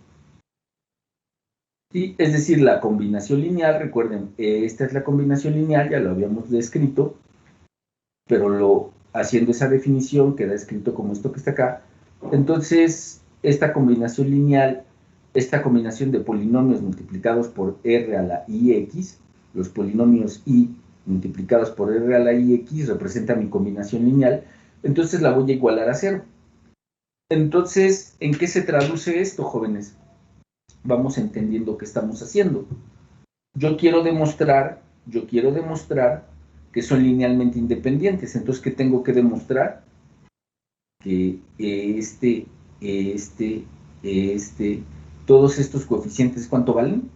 A: ¿Sí? Es decir, la combinación lineal, recuerden, esta es la combinación lineal, ya lo habíamos descrito, pero haciendo esa definición queda escrito como esto que está acá. Entonces, esta combinación lineal, esta combinación de polinomios multiplicados por r a la ix, los polinomios i multiplicados por r a la ix representa mi combinación lineal, entonces la voy a igualar a 0. Entonces, ¿en qué se traduce esto, jóvenes? Vamos entendiendo qué estamos haciendo. Yo quiero demostrar que son linealmente independientes. Entonces, ¿qué tengo que demostrar? Que todos estos coeficientes, ¿cuánto valen?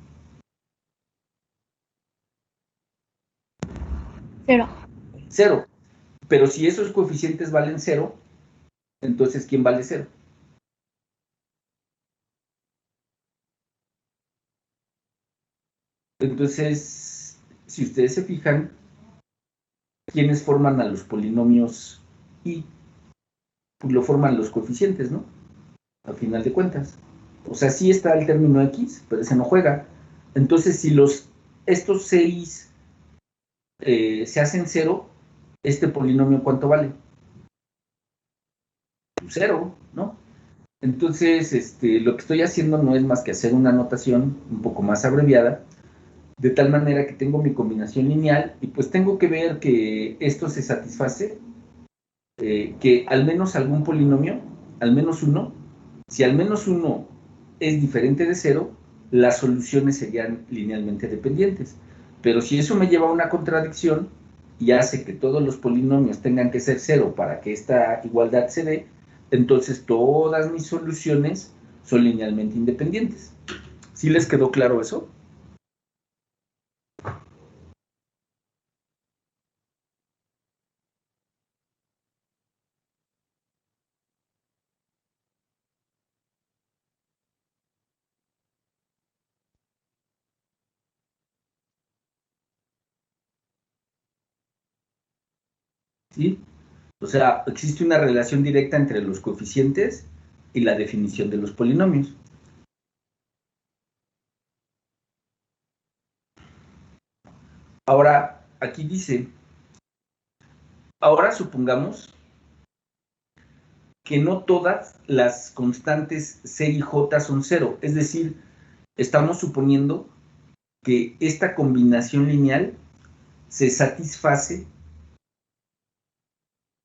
D: 0.
A: 0. Pero si esos coeficientes valen 0, entonces, ¿quién vale 0? Entonces, si ustedes se fijan, ¿quiénes forman a los polinomios i? Pues lo forman los coeficientes, ¿no? A final de cuentas. O sea, sí está el término x, pero ese no juega. Entonces, si estos 6 se hacen 0, ¿este polinomio cuánto vale? 0, ¿no? Entonces, lo que estoy haciendo no es más que hacer una anotación un poco más abreviada, de tal manera que tengo mi combinación lineal y pues tengo que ver que esto se satisface, que al menos algún polinomio, al menos uno, si al menos uno es diferente de 0, las soluciones serían linealmente dependientes. Pero si eso me lleva a una contradicción y hace que todos los polinomios tengan que ser 0 para que esta igualdad se dé, entonces todas mis soluciones son linealmente independientes. ¿Sí les quedó claro eso? ¿Sí? O sea, existe una relación directa entre los coeficientes y la definición de los polinomios. Ahora, aquí dice, ahora supongamos que no todas las constantes c y j son 0. Es decir, estamos suponiendo que esta combinación lineal se satisface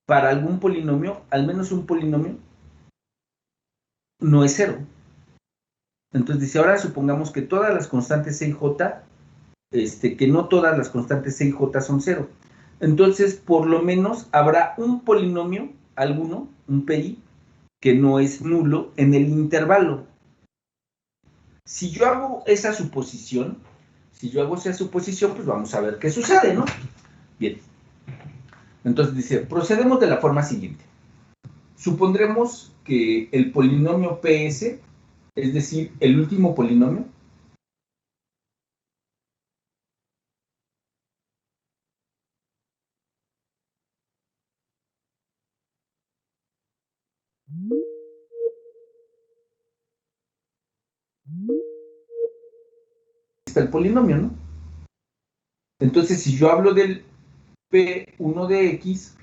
A: para algún polinomio, al menos un polinomio, no es 0. Entonces dice, ahora supongamos que todas las constantes c y j, que no todas las constantes c y j son 0. Entonces, por lo menos habrá un polinomio, alguno, un PI, que no es nulo en el intervalo. Si yo hago esa suposición, pues vamos a ver qué sucede, ¿no? Bien. Entonces dice, procedemos de la forma siguiente. Supondremos que el polinomio PS, es decir, el último polinomio, está el polinomio, ¿no? Entonces, si yo hablo del P1 de X,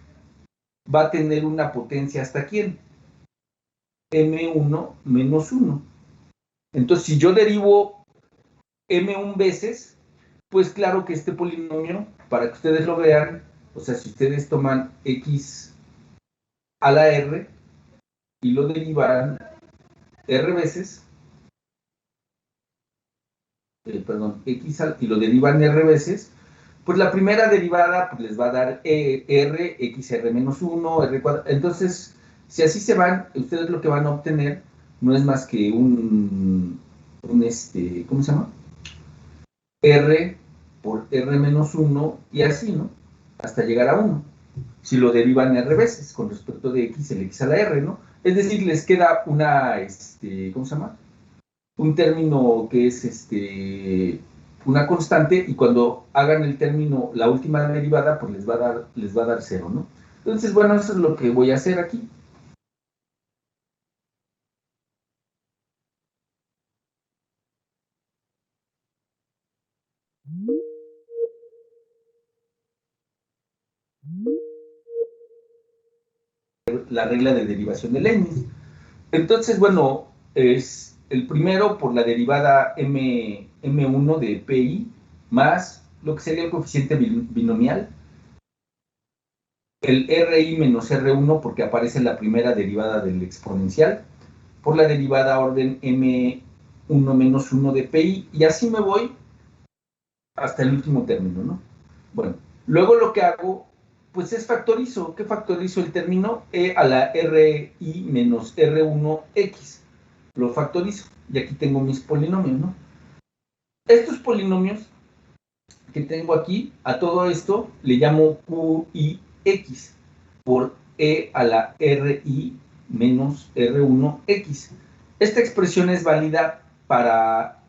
A: va a tener una potencia ¿hasta quién? M1 menos 1. Entonces, si yo derivo M1 veces, pues claro que este polinomio, para que ustedes lo vean, o sea, si ustedes toman X a la R y lo derivan R veces, y lo derivan R veces, pues la primera derivada pues les va a dar R, XR menos 1, R cuadrado. Entonces, si así se van, ustedes lo que van a obtener no es más que ¿cómo se llama? R por R menos 1 y así, ¿no? Hasta llegar a 1. Si lo derivan R veces con respecto de X, el X a la R, ¿no? Es decir, les queda ¿cómo se llama? Un término que es una constante, y cuando hagan el término, la última derivada, pues les va a dar 0, ¿no? Entonces, bueno, eso es lo que voy a hacer aquí. La regla de derivación de Leibniz. Entonces, bueno, es el primero por la derivada M1 de PI más lo que sería el coeficiente binomial, el RI menos R1 porque aparece la primera derivada del exponencial, por la derivada orden M1 menos 1 de PI, y así me voy hasta el último término, ¿no? Bueno, luego lo que hago, pues es factorizo. ¿Qué factorizo el término? E a la RI menos R1X. Lo factorizo, y aquí tengo mis polinomios, ¿no? Estos polinomios que tengo aquí, a todo esto le llamo QIX, por E a la RI menos R1X. Esta expresión es válida para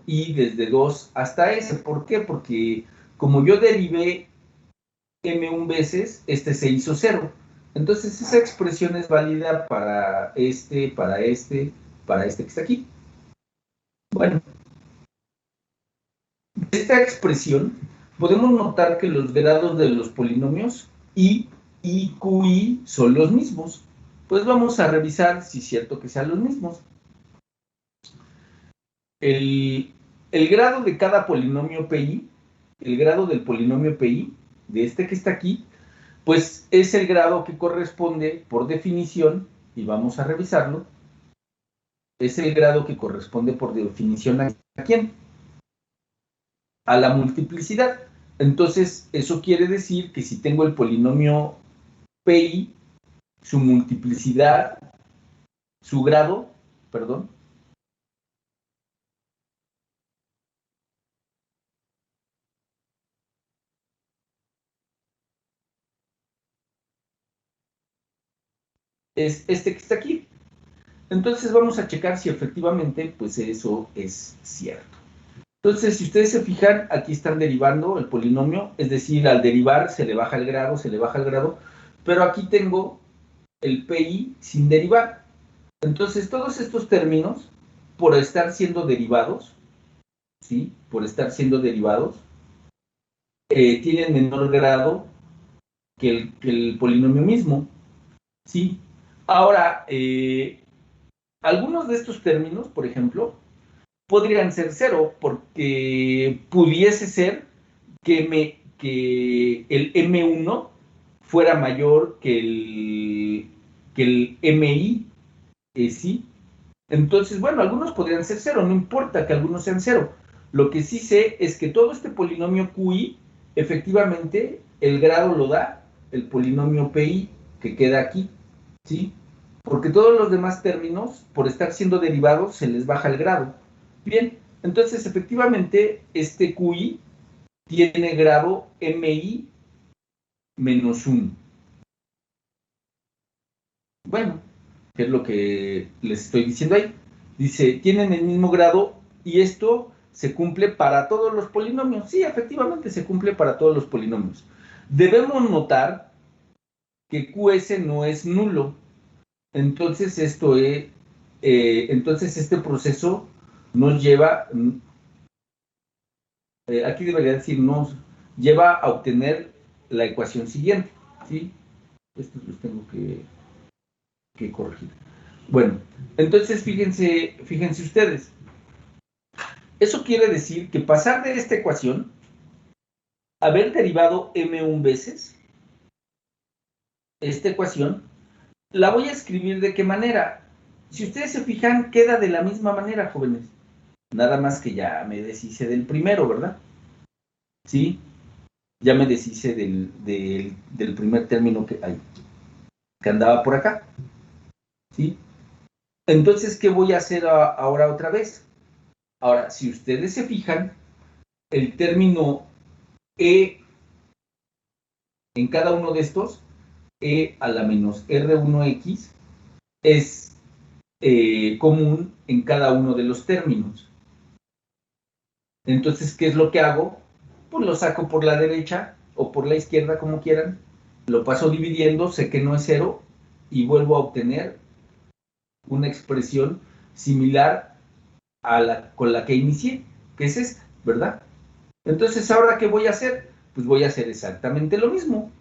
A: I desde 2 hasta S. ¿Por qué? Porque como yo derivé M1 veces, se hizo 0. Entonces esa expresión es válida para para este que está aquí. Bueno, de esta expresión podemos notar que los grados de los polinomios I y QI son los mismos. Pues vamos a revisar si es cierto que sean los mismos. El grado de cada polinomio PI, el grado del polinomio PI, de este que está aquí, pues es el grado que corresponde por definición, y vamos a revisarlo, es el grado que corresponde por definición ¿a quién? A la multiplicidad. Entonces, eso quiere decir que si tengo el polinomio PI, su multiplicidad, su grado, perdón, es este que está aquí. Entonces vamos a checar si efectivamente, pues eso es cierto. Entonces, si ustedes se fijan, aquí están derivando el polinomio, es decir, al derivar se le baja el grado, pero aquí tengo el PI sin derivar. Entonces, todos estos términos, por estar siendo derivados, ¿sí? Por estar siendo derivados, tienen menor grado que el polinomio mismo, ¿sí? Ahora, algunos de estos términos, por ejemplo, podrían ser 0, porque pudiese ser que el M1 fuera mayor que el MI, ¿sí? Entonces, bueno, algunos podrían ser 0, no importa que algunos sean 0. Lo que sí sé es que todo este polinomio QI, efectivamente, el grado lo da el polinomio pi que queda aquí, ¿sí? Porque todos los demás términos, por estar siendo derivados, se les baja el grado. Bien, entonces efectivamente este QI tiene grado MI menos 1. Bueno, ¿qué es lo que les estoy diciendo ahí? Dice, tienen el mismo grado y esto se cumple para todos los polinomios. Sí, efectivamente se cumple para todos los polinomios. Debemos notar que QS no es nulo. Entonces entonces este proceso nos lleva, aquí debería decir, nos lleva a obtener la ecuación siguiente, ¿sí? Estos los tengo que corregir. Bueno, entonces fíjense ustedes. Eso quiere decir que pasar de esta ecuación, haber derivado m1 veces, esta ecuación, la voy a escribir de qué manera. Si ustedes se fijan, queda de la misma manera, jóvenes. Nada más que ya me deshice del primero, ¿verdad? ¿Sí? Ya me deshice del primer término que andaba por acá. ¿Sí? Entonces, ¿qué voy a hacer ahora otra vez? Ahora, si ustedes se fijan, el término E en cada uno de estos, E a la menos R1X, es común en cada uno de los términos. Entonces, ¿qué es lo que hago? Pues lo saco por la derecha o por la izquierda, como quieran, lo paso dividiendo, sé que no es cero, y vuelvo a obtener una expresión similar con la que inicié, que es esta, ¿verdad? Entonces, ¿ahora qué voy a hacer? Pues voy a hacer exactamente lo mismo.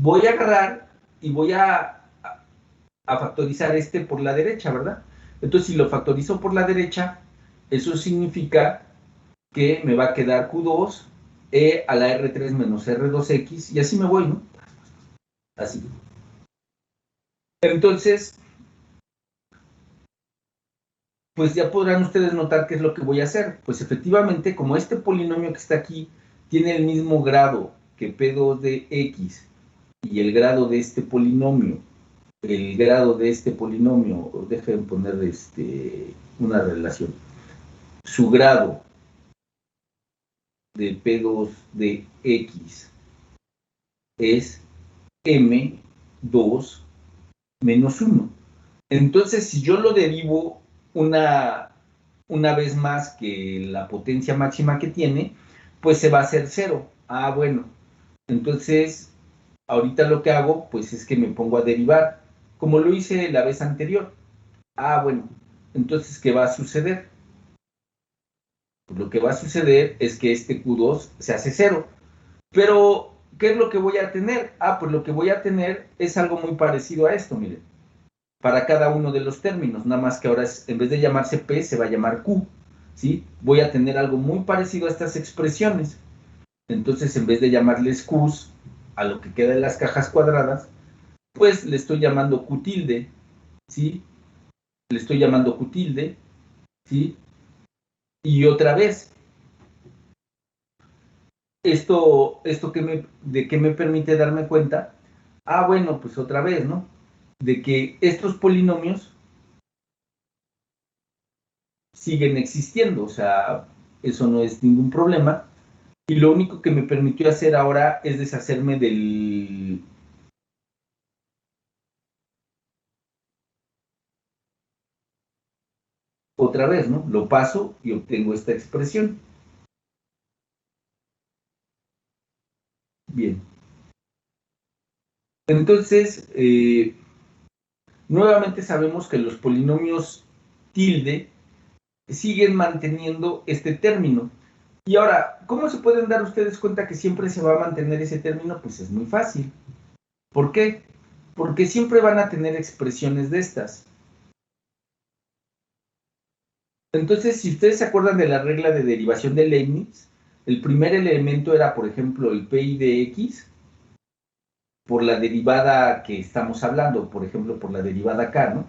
A: Voy a agarrar y voy a factorizar este por la derecha, ¿verdad? Entonces, si lo factorizo por la derecha, eso significa que me va a quedar Q2 E a la R3 menos R2X, y así me voy, ¿no? Así. Entonces, pues ya podrán ustedes notar qué es lo que voy a hacer. Pues efectivamente, como este polinomio que está aquí tiene el mismo grado que P2 de X y el grado de este polinomio, dejen poner una relación, su grado de P2 de X es M2 menos 1. Entonces, si yo lo derivo una vez más que la potencia máxima que tiene, pues se va a hacer cero. Ah, bueno. Entonces, ahorita lo que hago, pues es que me pongo a derivar, como lo hice la vez anterior. Ah, bueno. Entonces, ¿qué va a suceder? Pues lo que va a suceder es que este Q2 se hace cero. Pero, ¿qué es lo que voy a tener? Ah, pues lo que voy a tener es algo muy parecido a esto, miren. Para cada uno de los términos, nada más que ahora en vez de llamarse P, se va a llamar Q, ¿sí? Voy a tener algo muy parecido a estas expresiones. Entonces, en vez de llamarles Qs a lo que queda en las cajas cuadradas, pues le estoy llamando Q tilde, ¿sí? Le estoy llamando Q tilde, ¿sí? Y otra vez, ¿de qué me permite darme cuenta? Ah, bueno, pues otra vez, ¿no? De que estos polinomios siguen existiendo, o sea, eso no es ningún problema. Y lo único que me permitió hacer ahora es deshacerme del... Otra vez, ¿no? Lo paso y obtengo esta expresión. Bien. Entonces, nuevamente sabemos que los polinomios tilde siguen manteniendo este término. Y ahora, ¿cómo se pueden dar ustedes cuenta que siempre se va a mantener ese término? Pues es muy fácil. ¿Por qué? Porque siempre van a tener expresiones de estas. Entonces, si ustedes se acuerdan de la regla de derivación de Leibniz, el primer elemento era, por ejemplo, el pi de x por la derivada que estamos hablando, por ejemplo, por la derivada k, ¿no?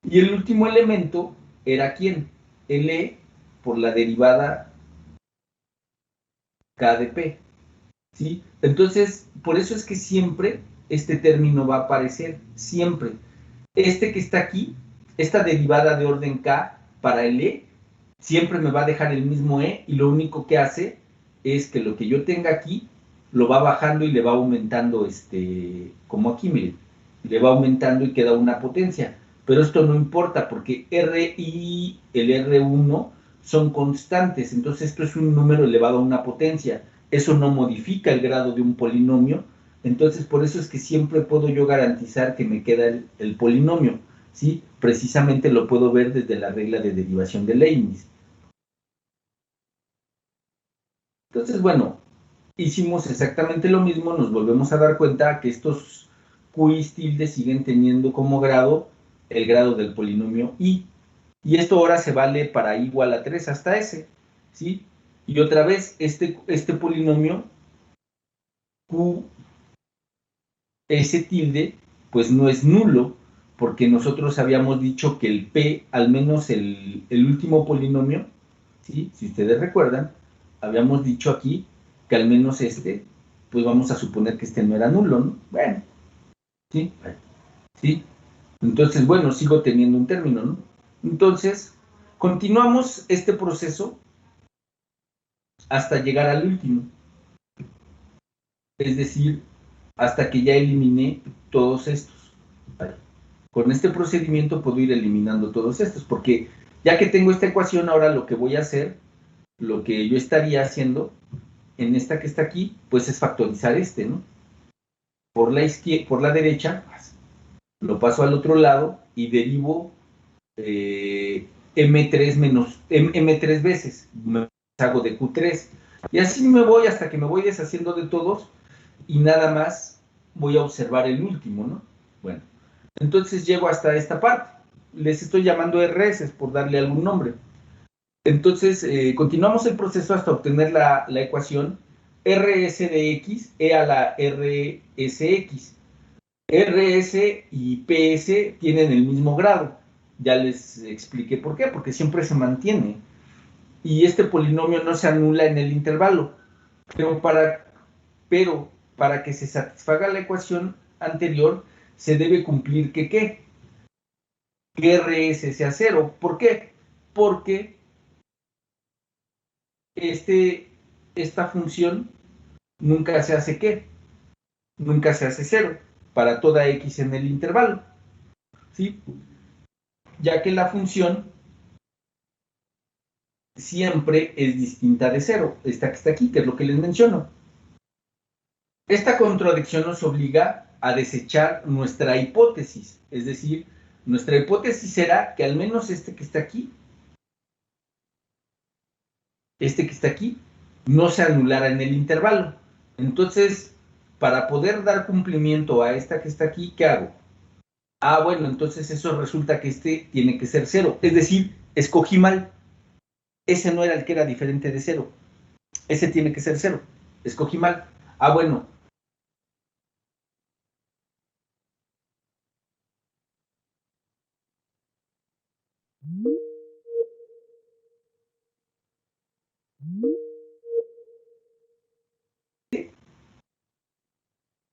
A: Y el último elemento era ¿quién? El e por la derivada K de P, ¿sí? Entonces, por eso es que siempre este término va a aparecer, siempre. Este que está aquí, esta derivada de orden K para el E, siempre me va a dejar el mismo E y lo único que hace es que lo que yo tenga aquí lo va bajando y le va aumentando, como aquí, miren, le va aumentando y queda una potencia. Pero esto no importa porque R y el R1 son constantes, entonces esto es un número elevado a una potencia. Eso no modifica el grado de un polinomio, entonces por eso es que siempre puedo yo garantizar que me queda el polinomio, ¿sí? Precisamente lo puedo ver desde la regla de derivación de Leibniz. Entonces, bueno, hicimos exactamente lo mismo, nos volvemos a dar cuenta que estos qui's tilde siguen teniendo como grado el grado del polinomio i, y esto ahora se vale para i igual a 3 hasta s, ¿sí? Y otra vez, este polinomio q s tilde, pues no es nulo, porque nosotros habíamos dicho que el p, al menos el último polinomio, ¿sí? Si ustedes recuerdan, habíamos dicho aquí que al menos pues vamos a suponer que no era nulo, ¿no? Bueno, ¿sí? ¿Sí? Entonces, bueno, sigo teniendo un término, ¿no? Entonces, continuamos este proceso hasta llegar al último. Es decir, hasta que ya eliminé todos estos. Vale. Con este procedimiento puedo ir eliminando todos estos, porque ya que tengo esta ecuación, ahora lo que voy a hacer, lo que yo estaría haciendo en esta que está aquí, pues es factorizar ¿no? Por la izquierda, por la derecha, lo paso al otro lado y derivo M3 veces, me hago de Q3. Y así me voy hasta que me voy deshaciendo de todos y nada más voy a observar el último, ¿no? Bueno, entonces llego hasta esta parte. Les estoy llamando RS por darle algún nombre. Entonces, continuamos el proceso hasta obtener la ecuación RS de X, E a la RSX. RS y PS tienen el mismo grado. Ya les expliqué por qué, porque siempre se mantiene. Y este polinomio no se anula en el intervalo. Pero para que se satisfaga la ecuación anterior, se debe cumplir que ¿qué? Que RS sea 0. ¿Por qué? Porque esta función nunca se hace ¿qué? Nunca se hace 0 para toda X en el intervalo. ¿Sí? Ya que la función siempre es distinta de 0. Esta que está aquí, que es lo que les menciono. Esta contradicción nos obliga a desechar nuestra hipótesis. Es decir, nuestra hipótesis será que al menos este que está aquí, no se anulara en el intervalo. Entonces, para poder dar cumplimiento a esta que está aquí, ¿qué hago? Ah, bueno, entonces eso resulta que tiene que ser 0. Es decir, escogí mal. Ese no era el que era diferente de 0. Ese tiene que ser 0. Escogí mal. Ah, bueno.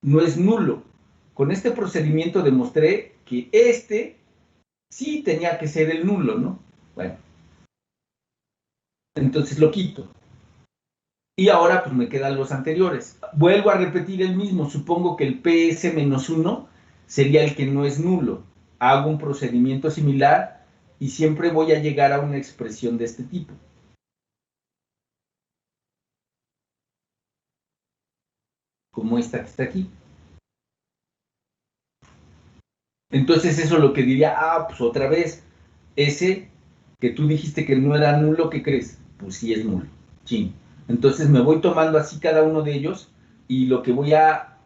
A: No es nulo. Con este procedimiento demostré que sí tenía que ser el nulo, ¿no? Bueno. Entonces lo quito. Y ahora pues me quedan los anteriores. Vuelvo a repetir el mismo. Supongo que el PS-1 sería el que no es nulo. Hago un procedimiento similar y siempre voy a llegar a una expresión de este tipo. Como esta que está aquí. Entonces eso es lo que diría, pues otra vez, ese que tú dijiste que no era nulo, ¿qué crees? Pues sí es nulo. Chin. Entonces me voy tomando así cada uno de ellos y lo que voy a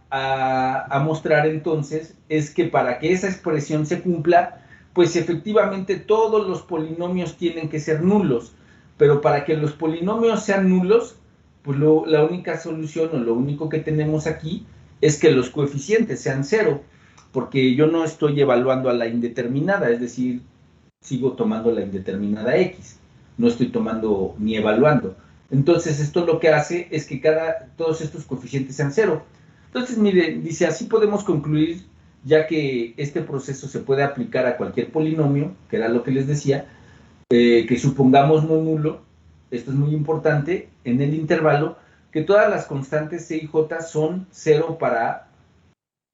A: mostrar entonces es que para que esa expresión se cumpla, pues efectivamente todos los polinomios tienen que ser nulos, pero para que los polinomios sean nulos, pues la única solución o lo único que tenemos aquí es que los coeficientes sean 0, porque yo no estoy evaluando a la indeterminada, es decir, sigo tomando la indeterminada X, no estoy tomando ni evaluando. Entonces, esto lo que hace es que todos estos coeficientes sean 0. Entonces, mire, dice, así podemos concluir, ya que este proceso se puede aplicar a cualquier polinomio, que era lo que les decía, que supongamos no nulo, esto es muy importante, en el intervalo, que todas las constantes C y J son 0 para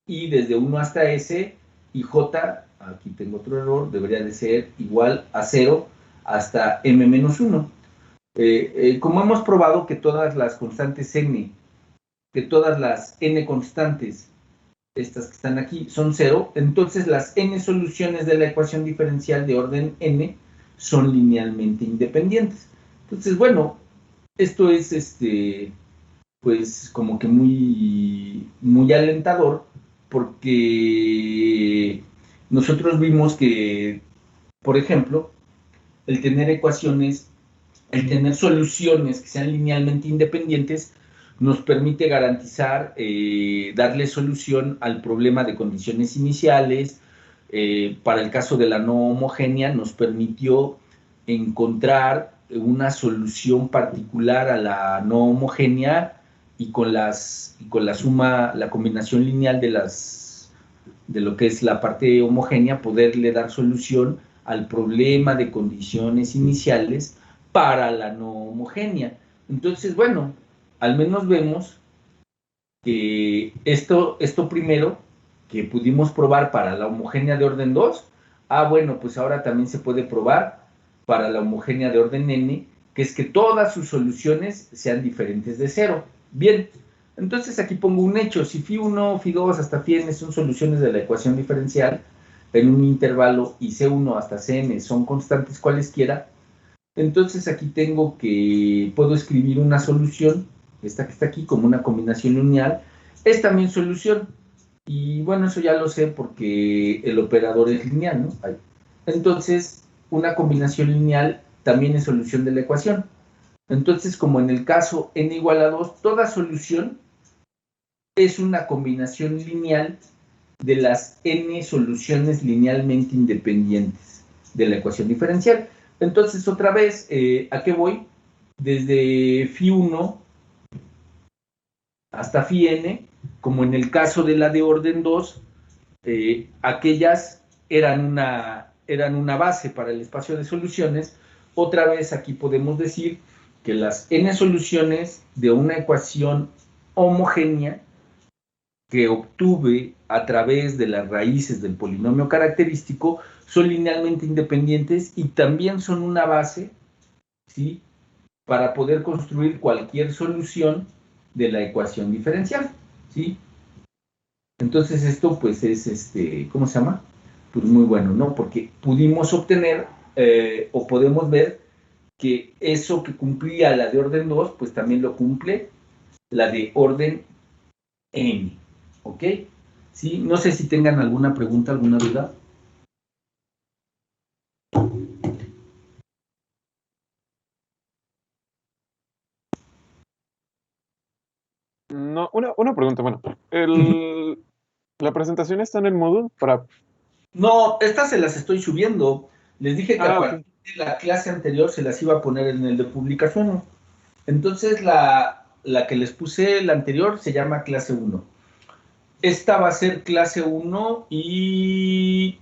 A: I desde 1 hasta S, y J, aquí tengo otro error, debería de ser igual a 0 hasta M menos 1. Como hemos probado que todas las constantes n, que todas las n constantes, estas que están aquí, son 0, entonces las n soluciones de la ecuación diferencial de orden n son linealmente independientes. Entonces, bueno, esto es pues como que muy alentador, porque nosotros vimos que, por ejemplo, el tener soluciones que sean linealmente independientes nos permite garantizar darle solución al problema de condiciones iniciales. Para el caso de la no homogénea nos permitió encontrar una solución particular a la no homogénea, y con la suma, la combinación lineal de lo que es la parte homogénea, poderle dar solución al problema de condiciones iniciales para la no homogénea. Entonces, bueno, al menos vemos que esto primero que pudimos probar para la homogénea de orden 2, bueno, pues ahora también se puede probar para la homogénea de orden n, que es que todas sus soluciones sean diferentes de 0. Bien, entonces aquí pongo un hecho. Si φ1, φ2 hasta φn son soluciones de la ecuación diferencial en un intervalo y c1 hasta cn son constantes cualesquiera, entonces aquí puedo escribir una solución, esta que está aquí, como una combinación lineal, es también solución. Y bueno, eso ya lo sé porque el operador es lineal, ¿no? Entonces, una combinación lineal también es solución de la ecuación. Entonces, como en el caso n igual a 2, toda solución es una combinación lineal de las n soluciones linealmente independientes de la ecuación diferencial. Entonces, otra vez, ¿a qué voy? Desde φ1 hasta φn, como en el caso de la de orden 2, aquellas eran una base para el espacio de soluciones. Otra vez aquí podemos decir que las n soluciones de una ecuación homogénea que obtuve a través de las raíces del polinomio característico son linealmente independientes y también son una base, ¿sí?, para poder construir cualquier solución de la ecuación diferencial, ¿sí? Entonces esto pues es, ¿cómo se llama? Pues muy bueno, ¿no? Porque pudimos obtener o podemos ver que eso que cumplía la de orden 2, pues también lo cumple la de orden n, ¿ok? ¿Sí? No sé si tengan alguna pregunta, alguna duda.
B: No, una pregunta, bueno. ¿La presentación está en el Moodle para...?
A: No, estas se las estoy subiendo. Les dije que a
B: Ok.
A: partir de la clase anterior se las iba a poner en el de publicación. Entonces, la que les puse, la anterior, se llama clase 1. Esta va a ser clase 1 y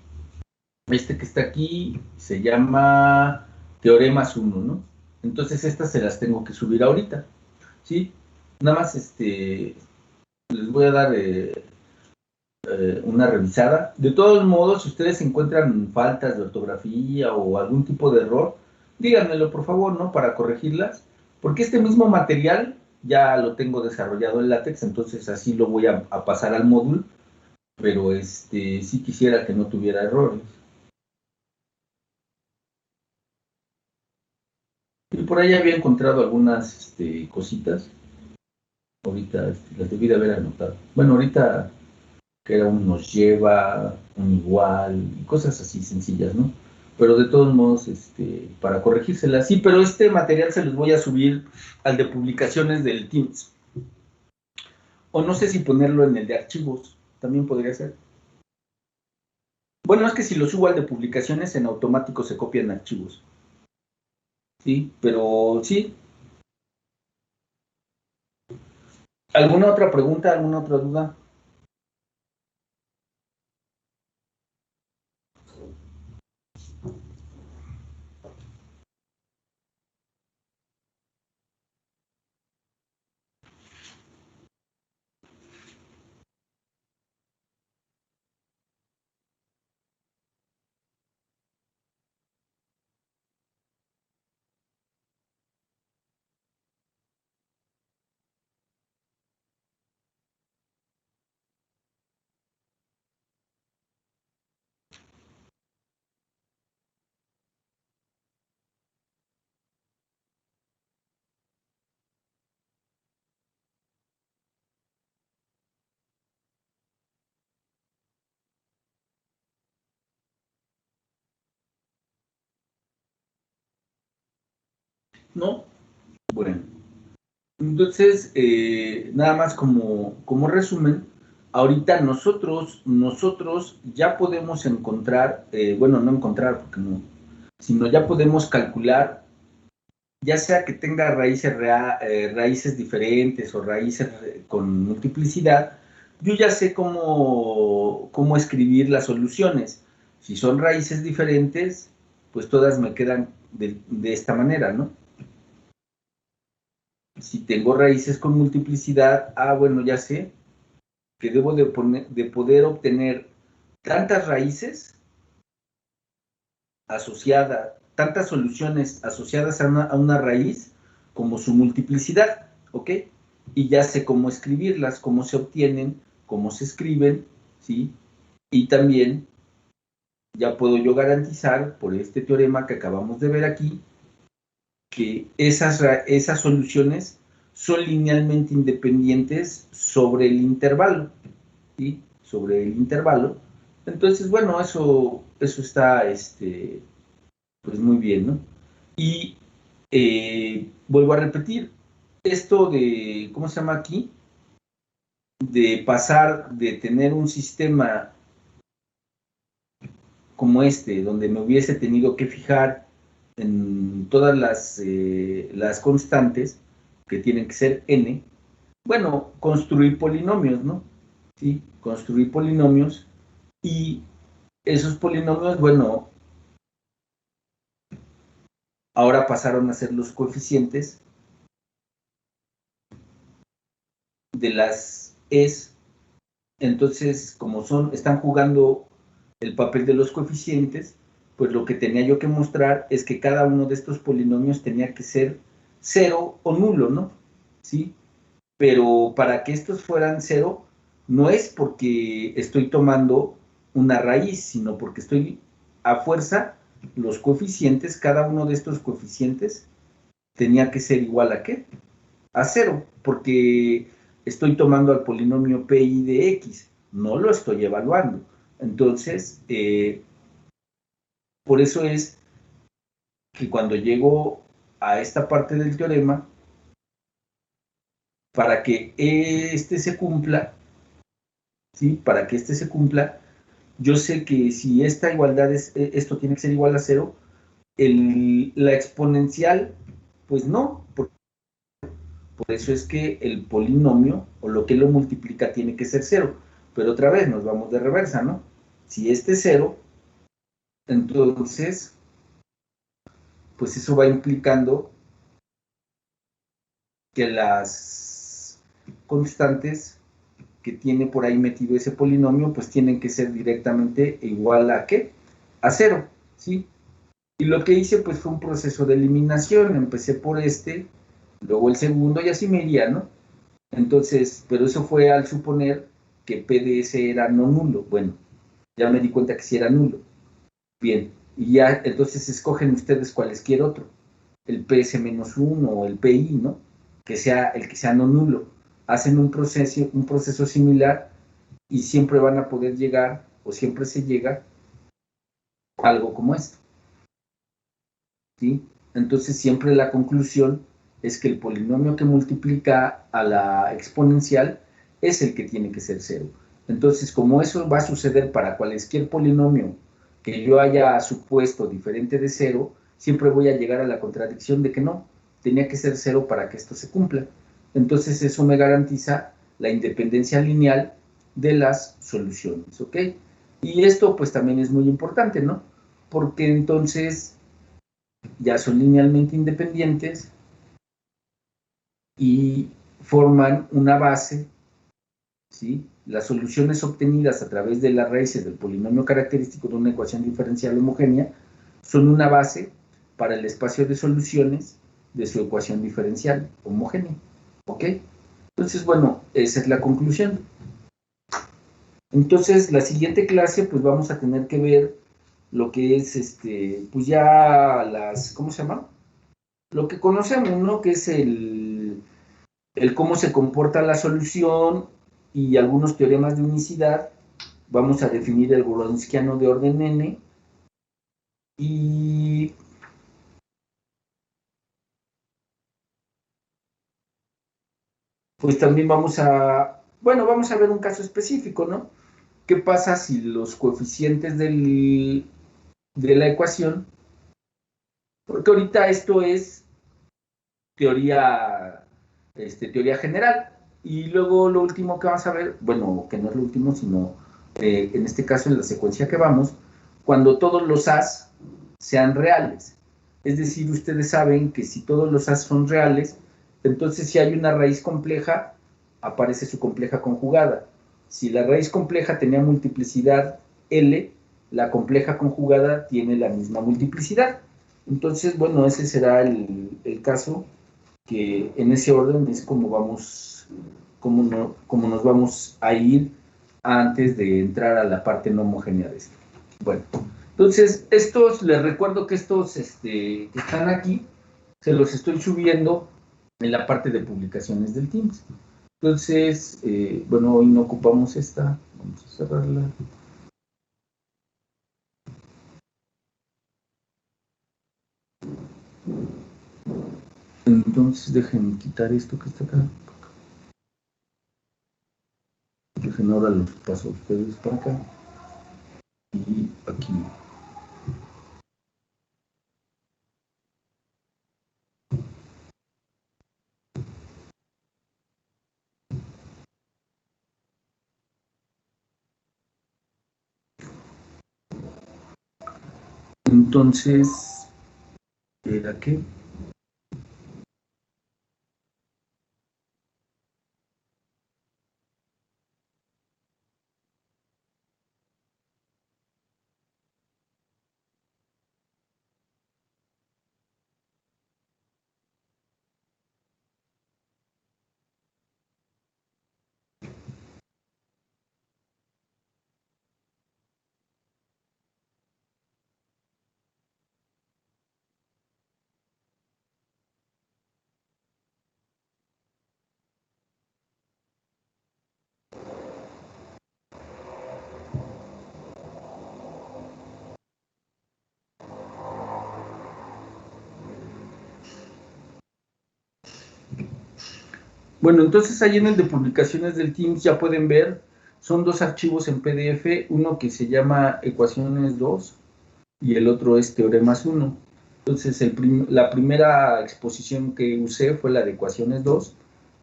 A: este que está aquí se llama teoremas 1, ¿no? Entonces, estas se las tengo que subir ahorita, ¿sí? Nada más, les voy a dar una revisada. De todos modos, si ustedes encuentran faltas de ortografía o algún tipo de error, díganmelo por favor, ¿no? Para corregirlas, porque este mismo material ya lo tengo desarrollado en LaTeX, entonces así lo voy a pasar al módulo, pero sí quisiera que no tuviera errores. Y por ahí había encontrado algunas cositas, ahorita las debí de haber anotado. Bueno, ahorita que era un nos lleva, un igual, y cosas así sencillas, ¿no? Pero de todos modos, para corregírselas, sí, pero este material se los voy a subir al de publicaciones del Teams. O no sé si ponerlo en el de archivos, también podría ser. Bueno, es que si lo subo al de publicaciones, en automático se copian archivos. Sí, pero sí, ¿Alguna otra pregunta, alguna otra duda? ¿No? Bueno, entonces, nada más como resumen, ahorita nosotros ya podemos encontrar, bueno, no encontrar, porque no, sino ya podemos calcular, ya sea que tenga raíces diferentes o raíces con multiplicidad, yo ya sé cómo escribir las soluciones. Si son raíces diferentes, pues todas me quedan de esta manera, ¿no? Si tengo raíces con multiplicidad, bueno, ya sé que debo de poder obtener tantas raíces asociadas, tantas soluciones asociadas a una raíz como su multiplicidad, ¿ok? Y ya sé cómo escribirlas, cómo se obtienen, cómo se escriben, ¿sí? Y también ya puedo yo garantizar por este teorema que acabamos de ver aquí, que esas soluciones son linealmente independientes sobre el intervalo, ¿sí? Sobre el intervalo. Entonces, bueno, eso está, pues muy bien, ¿no? Y vuelvo a repetir, esto de, ¿cómo se llama aquí? De pasar de tener un sistema como este, donde me hubiese tenido que fijar en todas las constantes, que tienen que ser n, bueno, construir polinomios, ¿no? Sí, construir polinomios y esos polinomios, bueno, ahora pasaron a ser los coeficientes de las es. Entonces, como están jugando el papel de los coeficientes, pues lo que tenía yo que mostrar es que cada uno de estos polinomios tenía que ser cero o nulo, ¿no? ¿Sí? Pero para que estos fueran cero, no es porque estoy tomando una raíz, sino porque estoy a fuerza, los coeficientes, cada uno de estos coeficientes tenía que ser igual a ¿qué? A cero, porque estoy tomando al polinomio pi de x, no lo estoy evaluando. Entonces, por eso es que cuando llego a esta parte del teorema, para que este se cumpla, ¿sí? Para que este se cumpla, yo sé que si esta igualdad esto tiene que ser igual a cero, la exponencial, pues no, por eso es que el polinomio, o lo que lo multiplica, tiene que ser cero. Pero otra vez nos vamos de reversa, ¿no? Si este es cero, entonces, pues eso va implicando que las constantes que tiene por ahí metido ese polinomio, pues tienen que ser directamente igual a ¿qué? A cero, ¿sí? Y lo que hice, pues fue un proceso de eliminación. Empecé por luego el segundo y así me iría, ¿no? Entonces, pero eso fue al suponer que PDS era no nulo. Bueno, ya me di cuenta que sí era nulo. Bien, y ya entonces escogen ustedes cualesquier otro, el PS-1 o el PI, ¿no? Que sea el que sea no nulo. Hacen un proceso similar y siempre van a poder llegar, o siempre se llega, a algo como esto, ¿sí? Entonces siempre la conclusión es que el polinomio que multiplica a la exponencial es el que tiene que ser cero. Entonces, como eso va a suceder para cualquier polinomio que yo haya supuesto diferente de cero, siempre voy a llegar a la contradicción de que no, tenía que ser cero para que esto se cumpla. Entonces eso me garantiza la independencia lineal de las soluciones, ¿ok? Y esto pues también es muy importante, ¿no? Porque entonces ya son linealmente independientes y forman una base, ¿sí? Las soluciones obtenidas a través de las raíces del polinomio característico de una ecuación diferencial homogénea son una base para el espacio de soluciones de su ecuación diferencial homogénea, ¿ok? Entonces, bueno, esa es la conclusión. Entonces, la siguiente clase, pues vamos a tener que ver lo que es, pues ya las, ¿cómo se llama? Lo que conocemos, ¿no? Que es el cómo se comporta la solución y algunos teoremas de unicidad. Vamos a definir el Wronskiano de orden n y pues también vamos a ver un caso específico, ¿no? ¿Qué pasa si los coeficientes de la ecuación, porque ahorita esto es teoría, teoría general, y luego lo último que vamos a ver, bueno, que no es lo último, sino en este caso en la secuencia que vamos, cuando todos los A's sean reales. Es decir, ustedes saben que si todos los A's son reales, entonces si hay una raíz compleja, aparece su compleja conjugada. Si la raíz compleja tenía multiplicidad L, la compleja conjugada tiene la misma multiplicidad. Entonces, bueno, ese será el caso, que en ese orden es como vamos, como nos vamos a ir antes de entrar a la parte no homogénea de esto. Bueno, entonces, les recuerdo que estos que están aquí, se los estoy subiendo en la parte de publicaciones del Teams. Entonces, bueno, hoy no ocupamos esta, vamos a cerrarla. Entonces, dejen quitar esto que está acá. Dejen ahora los paso a ustedes para acá. Y aquí. Entonces, ¿era qué? Bueno, entonces ahí en el de publicaciones del Teams ya pueden ver, son dos archivos en PDF, uno que se llama Ecuaciones 2 y el otro es Teoremas 1. Entonces la primera exposición que usé fue la de Ecuaciones 2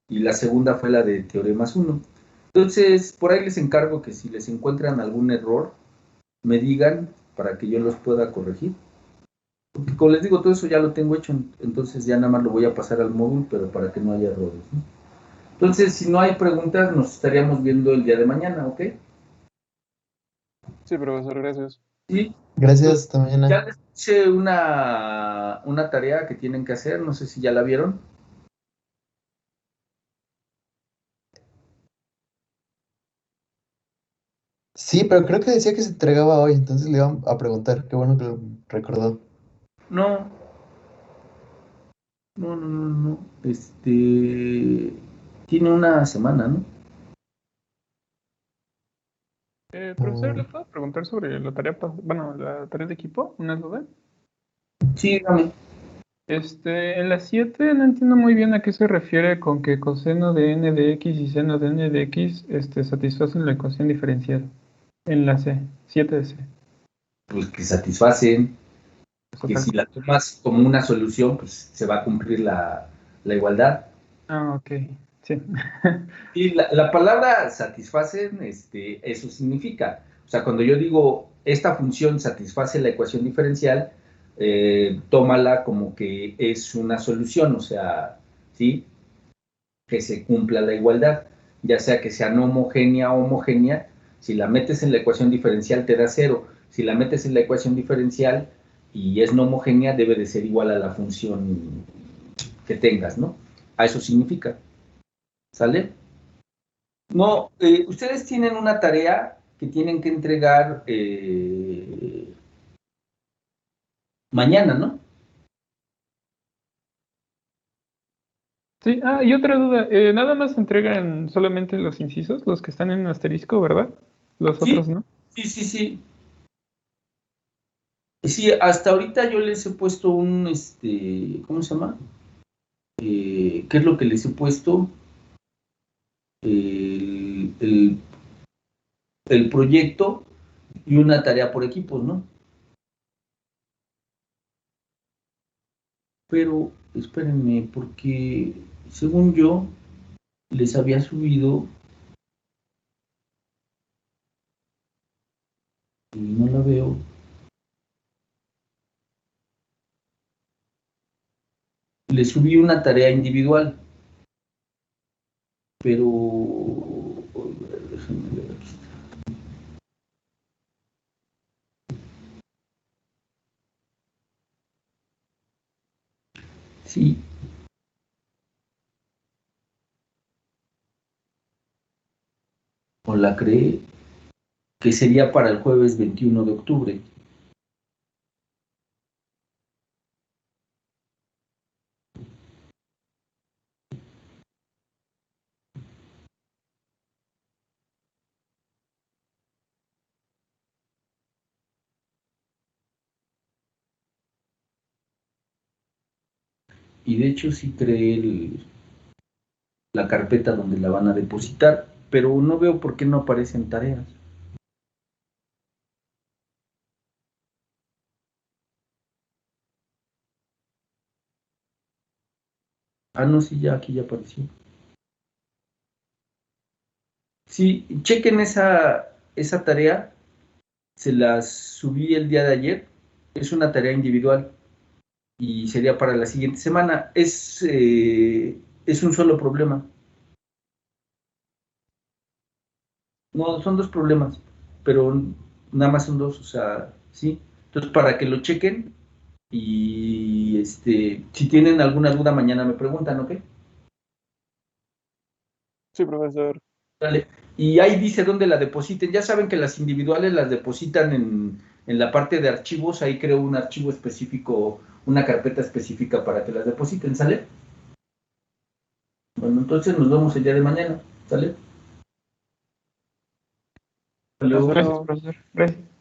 A: y la segunda fue la de Teoremas 1. Entonces, por ahí les encargo que si les encuentran algún error, me digan para que yo los pueda corregir. Porque como les digo, todo eso ya lo tengo hecho, entonces ya nada más lo voy a pasar al móvil, pero para que no haya errores, ¿no? Entonces, si no hay preguntas, nos estaríamos viendo el día de mañana, ¿ok?
B: Sí, profesor, gracias.
A: Sí.
C: Gracias, hasta
A: Ya
C: mañana.
A: les hice una tarea que tienen que hacer, no sé si ya la vieron.
C: Sí, pero creo que decía que se entregaba hoy, entonces le iba a preguntar. Qué bueno que lo recordó.
A: No, no. Tiene una semana, ¿no?
B: Profesor, ¿le puedo preguntar sobre la tarea, bueno, la tarea de equipo? ¿Una duda?
A: Sí, dígame.
B: En la 7 no entiendo muy bien a qué se refiere con que coseno de n de x y seno de n de x satisfacen la ecuación diferencial. En la C, 7 de C.
A: Pues que satisfacen,
B: Es
A: que
B: otra
A: si la
B: cosa.
A: tomas como una solución, pues se va a cumplir la igualdad.
B: Ah, ok. Sí.
A: Y la palabra satisfacen, eso significa. O sea, cuando yo digo esta función satisface la ecuación diferencial, tómala como que es una solución, o sea, ¿sí? Que se cumpla la igualdad, ya sea que sea no homogénea o homogénea. Si la metes en la ecuación diferencial te da 0. Si la metes en la ecuación diferencial y es no homogénea, debe de ser igual a la función que tengas, ¿no? A eso significa. ¿Sale? No, ustedes tienen una tarea que tienen que entregar mañana, ¿no?
B: Sí, y otra duda, nada más entregan solamente los incisos, los que están en asterisco, ¿verdad? Los
A: Sí,
B: otros no.
A: sí, sí, sí. Sí, hasta ahorita yo les he puesto un, ¿cómo se llama? ¿Qué es lo que les he puesto? El, el, el proyecto y una tarea por equipos, ¿no? Pero espérenme, porque según yo les había subido y no la veo. Les subí una tarea individual, pero déjenme ver aquí. Sí, o la creé, que sería para el jueves 21 de octubre. Y de hecho sí creé la carpeta donde la van a depositar, pero no veo por qué no aparecen tareas. Ah, no, sí, ya aquí ya apareció. Sí, chequen esa tarea, se las subí el día de ayer, es una tarea individual y sería para la siguiente semana. Es un solo problema. No, son dos problemas, pero nada más son dos, o sea, sí. Entonces, para que lo chequen y si tienen alguna duda, mañana me preguntan, ¿ok?
D: Sí, profesor.
A: Vale. Y ahí dice dónde la depositen. Ya saben que las individuales las depositan en la parte de archivos. Ahí creo un archivo específico, una carpeta específica para que las depositen, ¿sale? Bueno, entonces nos vemos el día de mañana, ¿sale? Hasta
D: Hasta
A: luego.
B: Gracias,
D: luego.
B: profesor. Gracias.